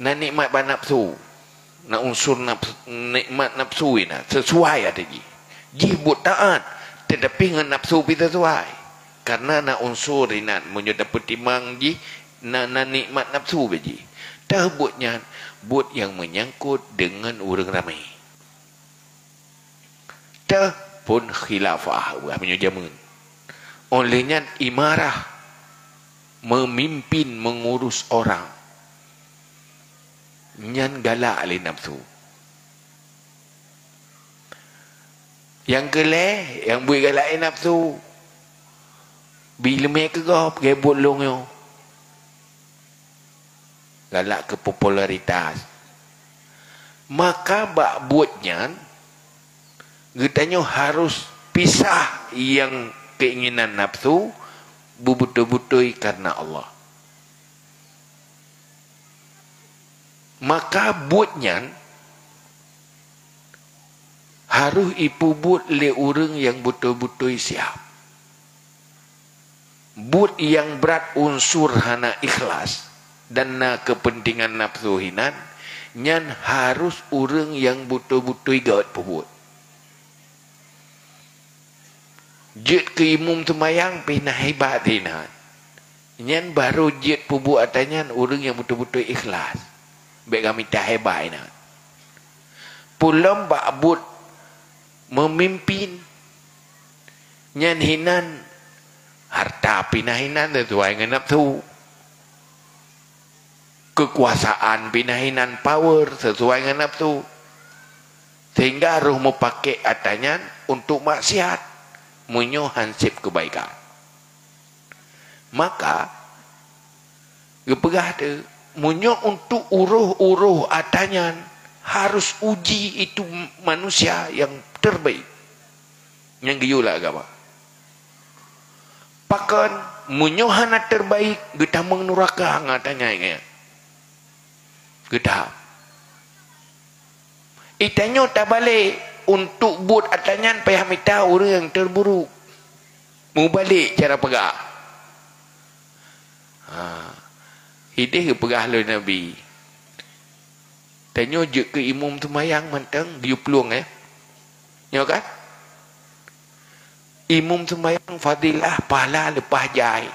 Na nikmat bak nafsu. Na unsur nafsu, nikmat nafsu ina sesuai ada ji. Ji buat taat tetapi dengan nafsu pi sesuai. Karena na unsur ina menyebab pertimang ji na nikmat nafsu beji. Dah buatnya buat yang menyangkut dengan orang ramai. Dah pun khilafah menyajamun. Olehnya imarah memimpin mengurus orang. Nyan galak alih nafsu. Yang keleh yang buat galak alih nafsu. Bila mereka gop gebut long yo. Galak ke popularitas. Maka bak buatnya getanya harus pisah yang keinginan nafsu betul-betul karena Allah. Maka buatnya harus ipu buat le orang yang betul-betul siap. but yang berat unsur hana ikhlas dan na kepentingan nafsu hinan, nyan harus orang yang betul-betul gawat pebut. Jet ke imum temayang pina hebat hinan. Nyan baru jet pebut atanyan orang yang betul-betul ikhlas. Baik kami tak hebat hinan. Pulang bakbut memimpin nyan hinan harta pinah hinan sesuai dengan nafsu, kekuasaan pinah hinan power sesuai dengan nafsu, sehingga roh mau pakai atanyan untuk maksiat munyo hansip kebaikan. Maka gepegah tu munyo untuk uruh-uruh atanyan harus uji itu manusia yang terbaik yang giyulah agama. Pakan munyohana terbaik kita menuraka ngatanya ingat. Kita itanyo tak balik untuk buat atanyan payah minta orang yang terburuk. Mau balik cara pegah. Hidih ke pegah oleh Nabi. Tanyo je ke imum temayang manteng dia peluang ya kan? Imum temayang fadilah pahala lepas jai.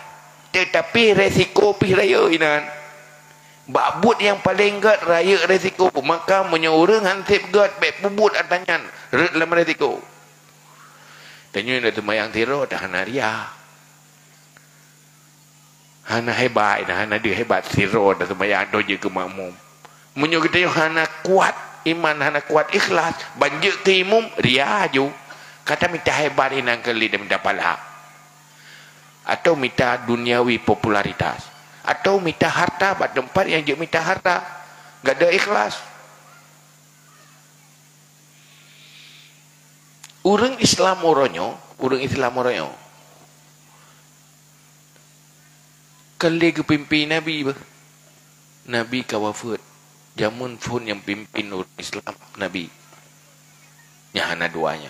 Tetapi resiko pi raya inan. Bakbut yang paling gat raya resiko, maka menyorang hansip gat baik pubut atanyan red dalam resiko. Tanyo nak temayang tiro dah hana ria. Hana hebat dah, hana dia hebat tiro dah temayang doje ke makmum. Munyo kita yang hana kuat iman, hana kuat ikhlas, banjir ke imum ria ju. Kata minta hebat inang kali dia minta pahala, atau minta duniawi popularitas, atau minta harta pada tempat yang dia minta harta, gak ada ikhlas. Orang Islam oronyo kali kepimpin Nabi Nabi kawafut jamun pun yang pimpin orang Islam Nabi nyahana duanya.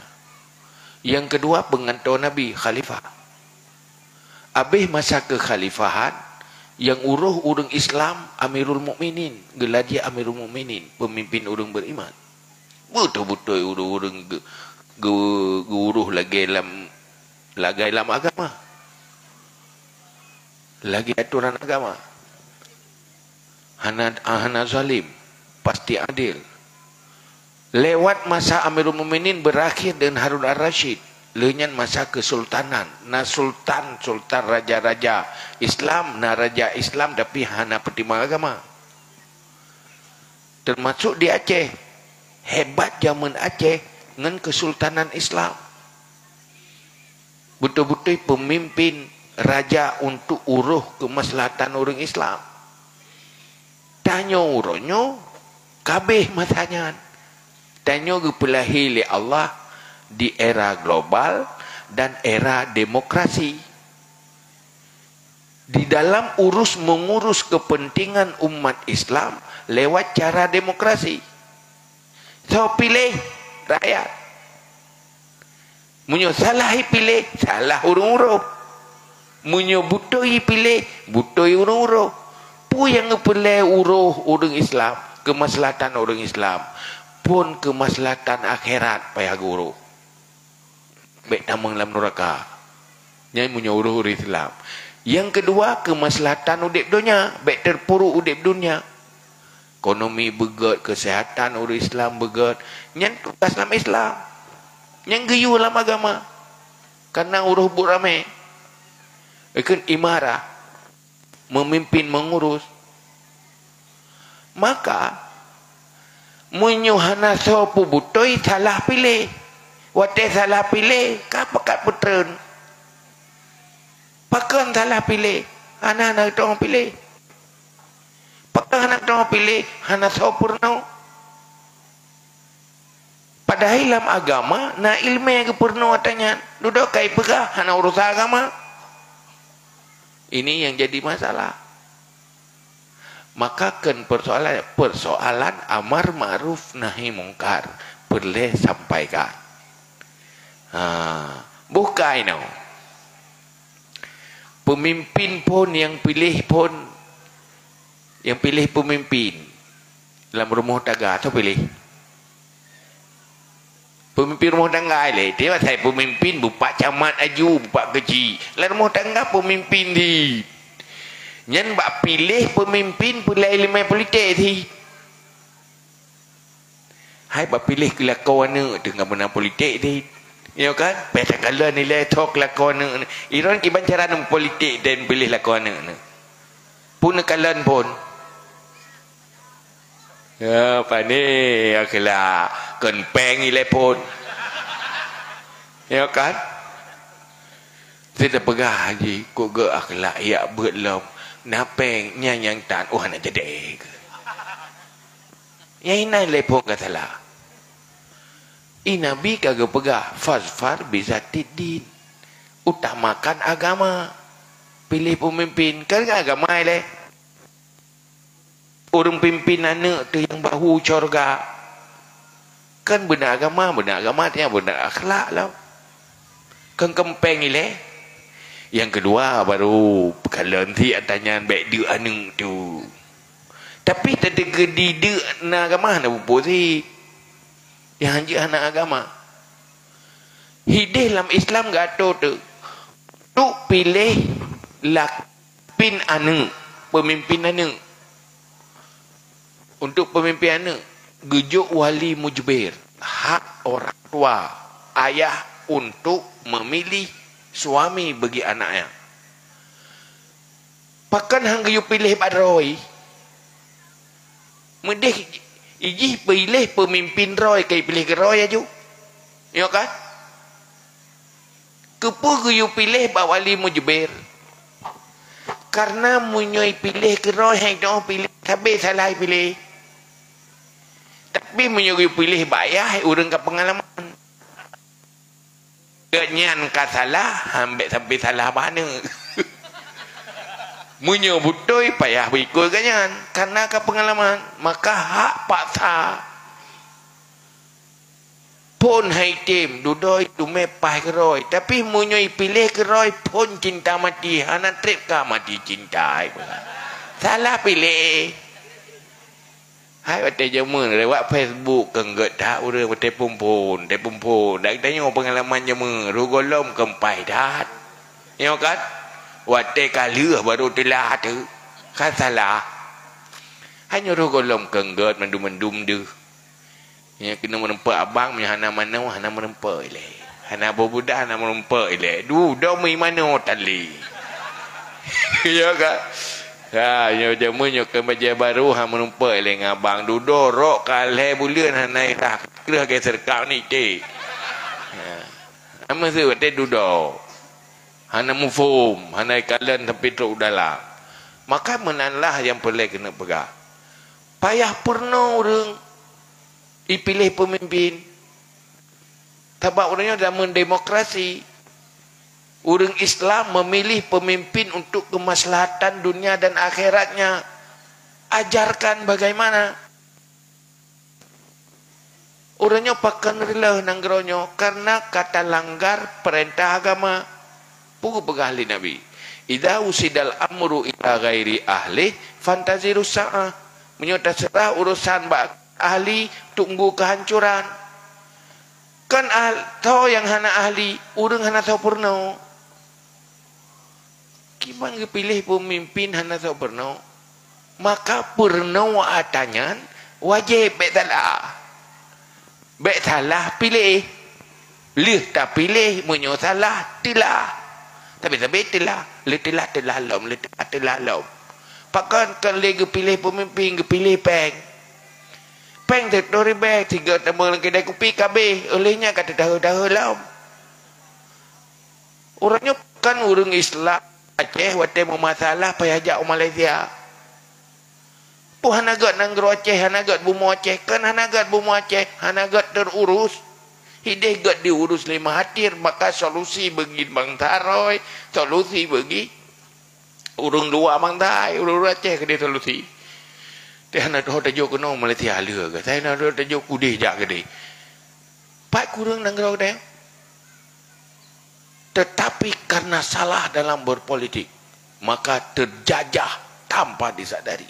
Yang kedua pengantau Nabi khalifah. Habis masa kekhalifahan yang uruh orang Islam Amirul Mukminin, gelar dia Amirul Mukminin, pemimpin orang beriman. Betul-betul orang uruh lagi dalam agama. Lagi aturan agama. Hana zalim, pasti adil. Lewat masa Amirul Mukminin berakhir dengan Harun Ar-Rasyid, lenyan masa kesultanan. Na sultan raja-raja Islam, na raja Islam tapi hana pertimbangan agama. Termasuk di Aceh, hebat zaman Aceh dengan kesultanan Islam. Betul-betul pemimpin raja untuk uruh kemaslahatan orang Islam. Tanyo uronyo kabeh masanya. Tanyo gepelahi li Allah di era global dan era demokrasi. Di dalam mengurus kepentingan umat Islam lewat cara demokrasi. So pilih rakyat. Munyo salah pilih, salah urung-urung. Munyo butoi pilih, butoi urung-urung. Pu yang ngepelai orang Islam, kemaslahatan orang Islam, pun kemaslahatan akhirat payah guru. Baik namang dalam neraka. Yang punya orang Islam. Yang kedua kemaslahatan udip dunia, baik terpuruk udip dunia. Ekonomi begat, kesihatan orang Islam begat. Yang tugas dalam Islam. Yang geyu dalam agama. Karena uruh buramai. Ikan imarah. Memimpin, mengurus. Maka menyuhana sopu butoi salah pilih. Wate salah pilih, kapakat putren. Pakan salah pilih, anak-anak tong pilih. Pakan anak tong pilih, hana sopurno. Padahal dalam agama, na ilmu yang kepurno atanya. Duduk kai pegah, hana urusan agama. Ini yang jadi masalah. Maka kan persoalan amar ma'ruf nahi mungkar perlu sampaikan. Buka ini. Pemimpin pun yang pilih pemimpin dalam rumah tangga tu pilih. Pemimpin rumah tangga le, dia saya pemimpin bupak camat aju, bupak keji. Dalam rumah tangga pemimpin di. Nyan bak pilih pemimpin pulai limai politik di. Hai bak pilih kelakon dengan menang politik di. Ya kan? Pada kalau nilai tok lakon Iran kiban cara politik dan pilih lakon pun kalan pun. Ya, apa ni? Okeylah. Kenpeng nilai pun. Ya kan? Saya dah pegah lagi. Kok ke akhlak ya berlom. Napeng yang tan. Oh, nak jadi ke? Yang ini nilai pun katalah. Nabi kagak pegah. Fasfar bisa tidin. Utamakan agama. Pilih pemimpin. Kan agama ni. Orang pimpinan tu yang bahu corga. Kan benar agama tiang benar akhlak lah. Kan kempeng ile. Yang kedua baru kalau nanti tanya baik dia anu tu. Tapi tadi gedi dia na agama na bupo si. Yang hanji anak agama. Hidih dalam Islam gato tu. Tu pilih lakpin anu, pemimpin anu. Untuk pemimpin anak, gejuk wali mujbir, hak orang tua, ayah untuk memilih suami bagi anaknya. Pakan hang gejuk pilih badroi, medih ijih pilih pemimpin roi, kai pilih ke roi aju, ya kan? Kepu gejuk pilih bak wali mujbir, karena munyoi pilih ke roi, hang doh pilih, tapi salah pilih. Tapi menyuruh pilih bayar orang ke pengalaman. Kenyan ka salah, ambek sampai salah mana. Menyuruh betul payah berikut kenyan. Karena ke pengalaman. Maka hak paksa. Pun hai tim, dudoi dume pai keroi. Tapi menyuruh pilih keroi pun cinta mati. Hana trip ka mati cinta. Salah pilih. Hai wate jamun lewat Facebook kengget dah urang wate pumpun dak tanya pengalaman jamun rugolom kempai dah ya kan wate kaleuh baru telah tu kan salah hanya rugolom kengget mendum deh ya kena menempa abang punya hana menempa ile hana budak hana menempa ile du dah mai mana tali ya kan. Ha, nyo jamunyo ke meja baru ha menumpa le ngabang duduk rok kale bulan ha naik dah kira ke serkau ni te. Ha. Ama se wate duduk. Hana mufum, hana kalian tapi truk dalam. Maka menanlah yang perlu kena pegang. Payah purno orang dipilih pemimpin. Sebab orangnya dalam demokrasi. Orang Islam memilih pemimpin untuk kemaslahatan dunia dan akhiratnya. Ajarkan bagaimana. Orangnya pakan rela nanggeronyo karena kata langgar perintah agama. Pugu pegahli Nabi. Idza usidal amru ila ghairi ahli fantaziru sa'ah. Menyota serah urusan ahli tunggu kehancuran. Kan tahu yang hana ahli, orang hana tahu purno. Kiman pilih pemimpin hana tahu purno. Maka purno atanyan wajib baik salah. Baik salah pilih. Lih tak pilih menyo salah tilah. Tapi tilah, telah lom. Pakan kan lagi pilih pemimpin, pilih peng. Peng tertori beg 3 tambah kedai kopi kabeh olehnya kata dah lam. Orangnya kan orang Islam Aceh wate masalah payah ajak Malaysia. Pu hanagat nanggro Aceh, hanagat bumu Aceh, kan hanagat bumu Aceh, hanagat terurus. Hidih gat diurus 5 hatir, maka solusi bagi Bang Taroy, solusi bagi urung dua Bang Tai, urung Aceh ke dia solusi. Dia nak tajuk kuno Malaysia halia ke. Saya nak tajuk kudih jak ke dia. Pak kurang nanggro dia. Tetapi karena salah dalam berpolitik. maka terjajah tanpa disadari.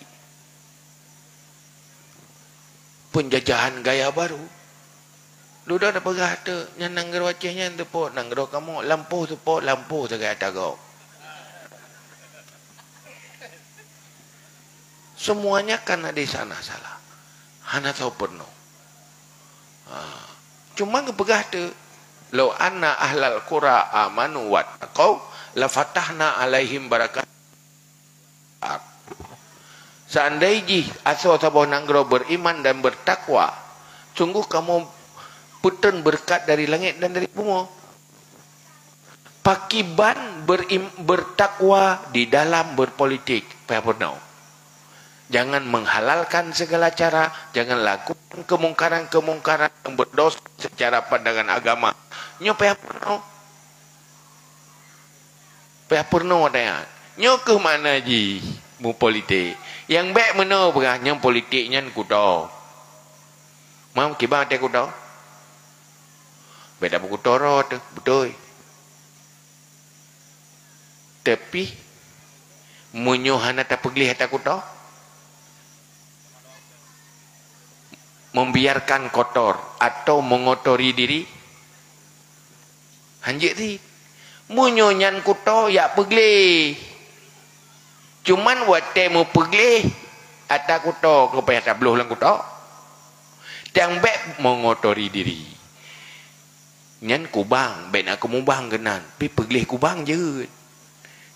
Penjajahan gaya baru. Lu dah pegah tu, yang nanggero Acehnya tepuk, nanggero kamu lampu tepuk, lampu tegak tagak. Semuanya karena di sana salah. Hana tahu penuh. Cuma kepegah tu, law anna ahlal qura amanu wattaqau la fatahna alaihim barakat. Seandainya asal sabah nanggro beriman dan bertakwa, sungguh kamu putun berkat dari langit dan dari bumi. Pakiban bertakwa di dalam berpolitik. Pernah. Jangan menghalalkan segala cara, jangan lakukan kemungkaran-kemungkaran yang berdosa secara pandangan agama. Nyo payah pernah ada. Nyo ke mana ji mu politik? Yang baik mana berah nyang politiknya kudo. Mam kibang te kudo. Beda buku toro tu, betul. Tapi munyo hana tak pergi hata kudo. Membiarkan kotor atau mengotori diri. Hanjik ti. Munyonyan kuto ya pergi. Cuman wate mu pergi ata kuto kepaya tabluh lang kuto. Yang baik mengotori diri. Nyan kubang, baik nak kumubang genan. Pi pergi kubang je.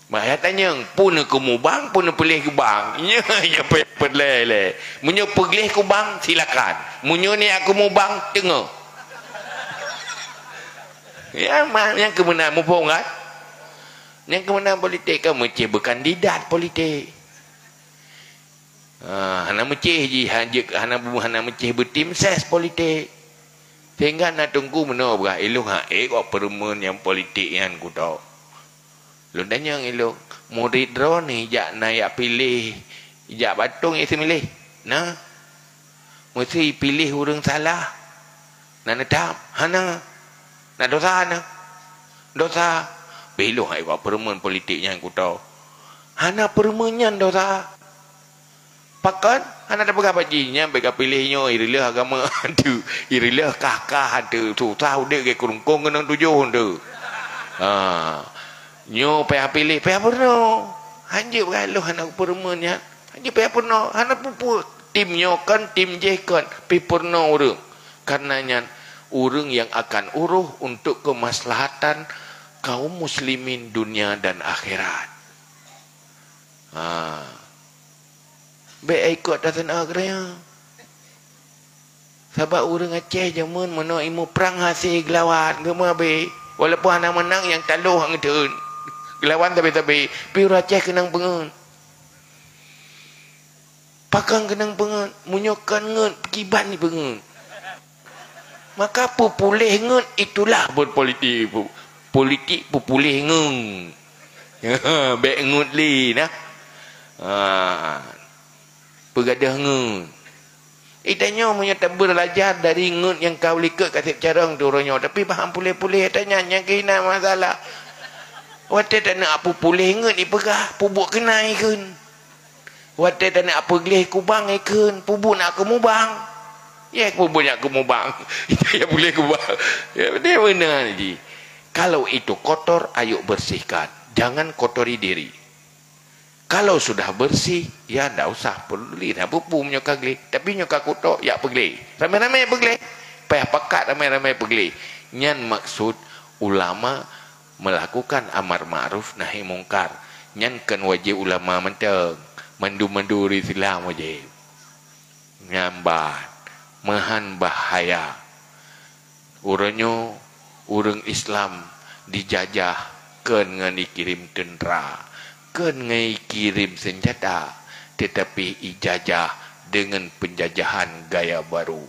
Bahaya tanya, pun kumubang, pun pergi kubang. Ya pergi le. Munyo pergi kubang silakan. Munyo ni aku mubang tengok. Ya mah yang kemenang mupong kan? Yang kemenang politik kamu mesti berkandidat politik. Hana mesti ji hana mesti bertim ses politik. Sehingga nak tunggu mana berah elok kok perumahan yang politik yang ku tahu. Lundan yang elok murid drone ni jak naik pilih jak batung isi milih. Nah. Mesti pilih orang salah. Nak netap hana. Nak dosa hana. Dosa. Belum hai kau perumahan politik yang ku tahu. Hana perumahan dosa. Pakan hana ada berapa jinya bega pilihnya irilah agama tu. Irilah kakah tu. Susah udah ke kurungkong kena 7 tu. Nyo payah pilih, payah pernah. Hanya bergaluh anak perempuannya. Hanya payah pernah. Anak pupu tim nyokan, tim jekan. Payah pernah orang. Karenanya orang yang akan uruh untuk kemaslahatan kaum muslimin dunia dan akhirat. Baik ikut datang agraya. Sebab orang Aceh jaman mana ilmu perang hasil gelawan. Gemah baik. Walaupun anak menang yang taluh hang turun. Gelawan tapi piur Aceh kenang pengen. Pakang kenang pengen, munyokan ngen, kiban ni pengen. Maka populeh ngen itulah berpolitik. Politik populeh ngen. Baik ngen li nah. Pegadah ngen. Tanya punya tak belajar dari ngen yang kau likat kasih carang tu orangnya. Tapi faham pulih-pulih tanya yang kena masalah. Wate tak nak apa pulih ngen ipegah pubuk kenai kan. Wate tak nak apa gelih kubang ikan pubuk nak kemubang. Ya pubuk nak kemubang. Ya boleh kubang. Ya dia benar ji. Kalau itu kotor ayo bersihkan. Jangan kotori diri. Kalau sudah bersih ya ndak usah peduli dah pupu nyoka gelih. Tapi nyoka kutok ya pergi. Ramai-ramai pergi. Payah pekat ramai-ramai pergi. Nyan maksud ulama melakukan amar ma'ruf nahi mungkar. Nyan kan wajib ulama menteng mandu-mandu Islam wajib. Nyambat mahan bahaya. Urangnya urang Islam dijajah kan dengan dikirim tentera, kan ngai kirim senjata, tetapi ijajah dengan penjajahan gaya baru.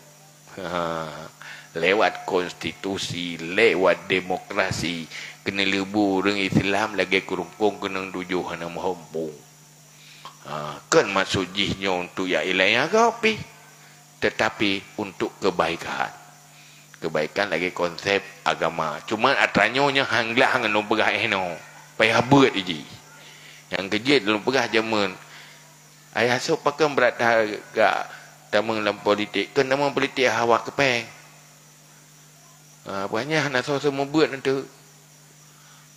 Lewat konstitusi, lewat demokrasi, kena lebu orang Islam lagi kurungkung kena 7 hana mahumpung. Kan maksud jihnya untuk ya ilahnya kopi, tetapi untuk kebaikan. Kebaikan lagi konsep agama. Cuma atranyonya hanglah hangan no berah no. Payah buat iji. Yang kejit dalam pegah jaman. Ayah so pakai berat harga tamang dalam politik. Kan nama politik hawa kepeng. Banyak nak so semua buat nanti.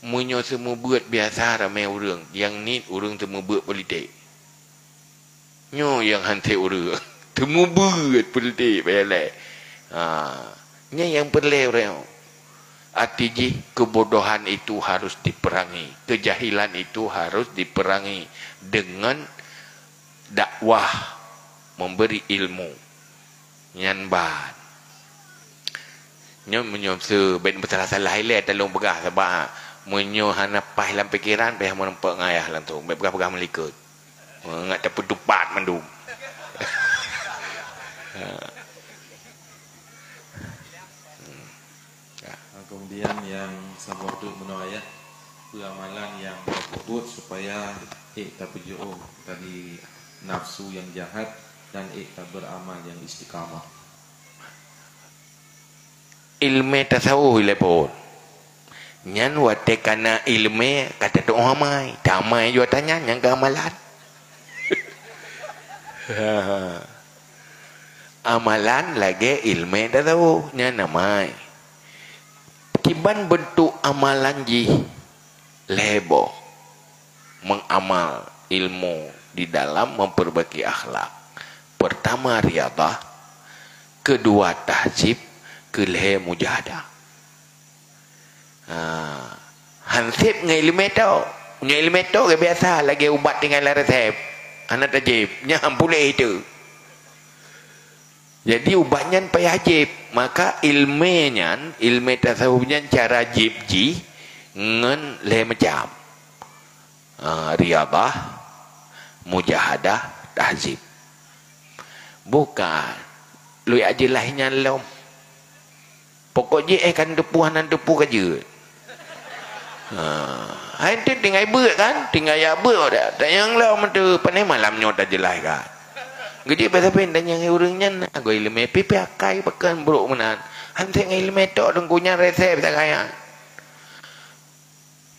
Munyo semua buat biasa ramai orang. Yang ni orang semua buat politik. Nyo yang hantar orang. Semua buat politik bayar. Ni yang perlu orang. Artinya kebodohan itu harus diperangi. Kejahilan itu harus diperangi dengan dakwah, memberi ilmu. Nyanban. Nyo menyo sebaik masalah-salah ile tolong pegah sebab menyo hana pas dalam fikiran peh mau nampak ngayah lan tu. Baik pegah-pegah melikut. Ngat dapat dupat mandum. Kemudian yang sama waktu menolak amalan yang tersebut supaya tapujuh tadi nafsu yang jahat dan beramal yang istiqamah. Ilmu tasawuf lepon. Nyan wate kana ilmu kata tu amai, tamai juga tanya yang amalan. Amalan lagi ilmu tasawuf nyan namai. Kiban bentuk amalan ji lebo mengamal ilmu di dalam memperbaiki akhlak. Pertama riadah, kedua tahzib, kelih mujahadah. Hansip dengan ilmu tu, punya ilmu tu ke biasa lagi ubat dengan resep. Anak tajib, nyam boleh itu. Jadi ubatnya payah jib. Maka ilmunya, ilmu tasawufnya cara jib ji ngen le macam riadah, mujahadah, tahzib. Bukan lu aja lahnya lom. Pokoknya kan depuhan depu kerja. Itu tinggal buat kan, tinggal ya buat dah. Tak yang lom tu pandai malamnya tak jelas kan. Jadi pasal pendek yang orangnya aku ilmu pipi akai pakan buruk menan. Hantar ilmu tu dengkunya resep tak kaya.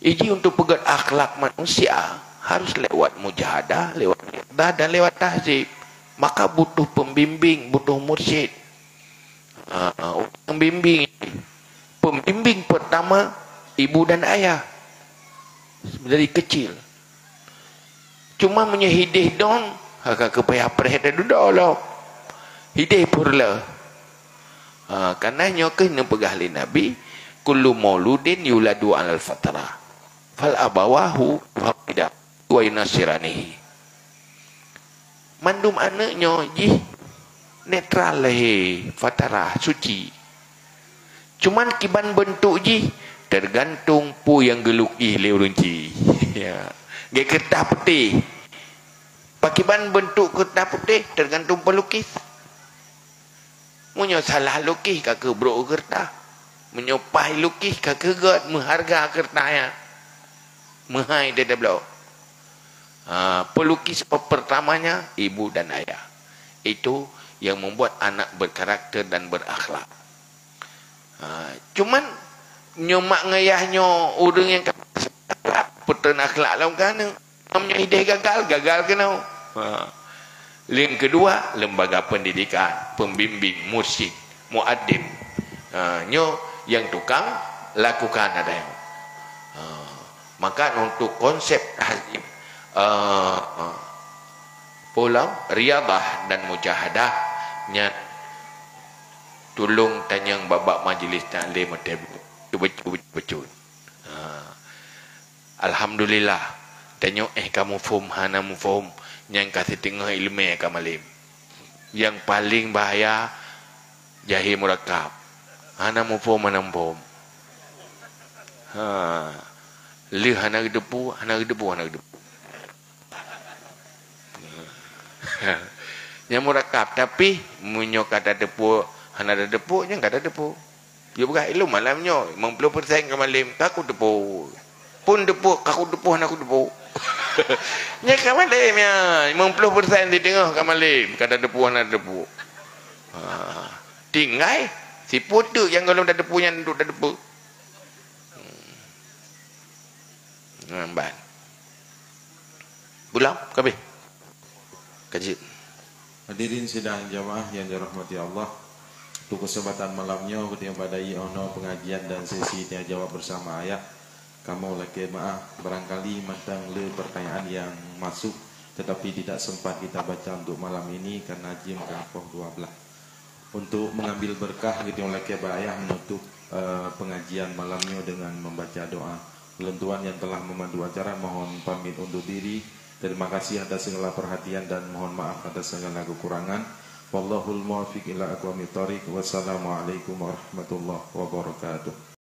Iji untuk pegat akhlak manusia harus lewat mujahadah, lewat riadah dan lewat tahzib. Maka butuh pembimbing, butuh mursyid. Pembimbing pertama ibu dan ayah dari kecil. Cuma menyehidih dong. Haka kepayah perhatian duduk lah. Hidih purla. Karena nyokeh ni pegah li Nabi. Kullu mauludin yuladu alal fatrah. Fal abawahu wahidah. Wa yunasiranihi. Mandum anaknya jih. Netral lah fatrah suci. Cuman kiban bentuk jih. Tergantung pu yang geluk jih leurunci. Gaya kertas putih. Pakiban bentuk kertas putih tergantung pelukis. Munyo salah lukis kak bro kertas. Menyopai lukis kak kegat mengharga kertasnya. Mahai dia belok. Pelukis pertamanya ibu dan ayah. Itu yang membuat anak berkarakter dan berakhlak. Cuman nyomak ngayahnya orang yang peten akhlak lah kan. Namanya ide gagal kena. Link kedua, lembaga pendidikan, pembimbing, mursyid, muaddib. Nyo yang tukang lakukan ada yang. Maka untuk konsep tahzib, pulau riadah dan mujahadah nya tolong tanyang babak majlis taklim betul. Alhamdulillah. Tanya kamu faham hana mu faham yang kasih tengah ilmu kamalim. Yang paling bahaya jahil murakab. Hana mu faham hana mu faham. Li hana depu. Yang murakab tapi munyo kata depu hana ada depu yang kata depu. Dia bukan ilmu malamnya 50% kamalim aku depu. Pun depu aku depu hana aku depu. Nya kamalim ya 50% di tengah kamalim kata depu hana depu. Tinggal si putu yang kalau dah depu yang duduk dah depu. Namban. Bulam kabeh. Kaji. Hadirin sidang jamaah yang dirahmati Allah, untuk kesempatan malamnya ketika badai ono pengajian dan sesi tanya jawab bersama ayah. Kamu lagi maaf barangkali matang le pertanyaan yang masuk tetapi tidak sempat kita baca untuk malam ini karena jam kelompok 12. Untuk mengambil berkah gitu lagi ayah menutup pengajian malamnya dengan membaca doa. Tuan yang telah memandu acara mohon pamit undur diri. Terima kasih atas segala perhatian dan mohon maaf atas segala kekurangan. Wallahul muwaffiq ila aqwamit thoriq. Wassalamualaikum warahmatullahi wabarakatuh.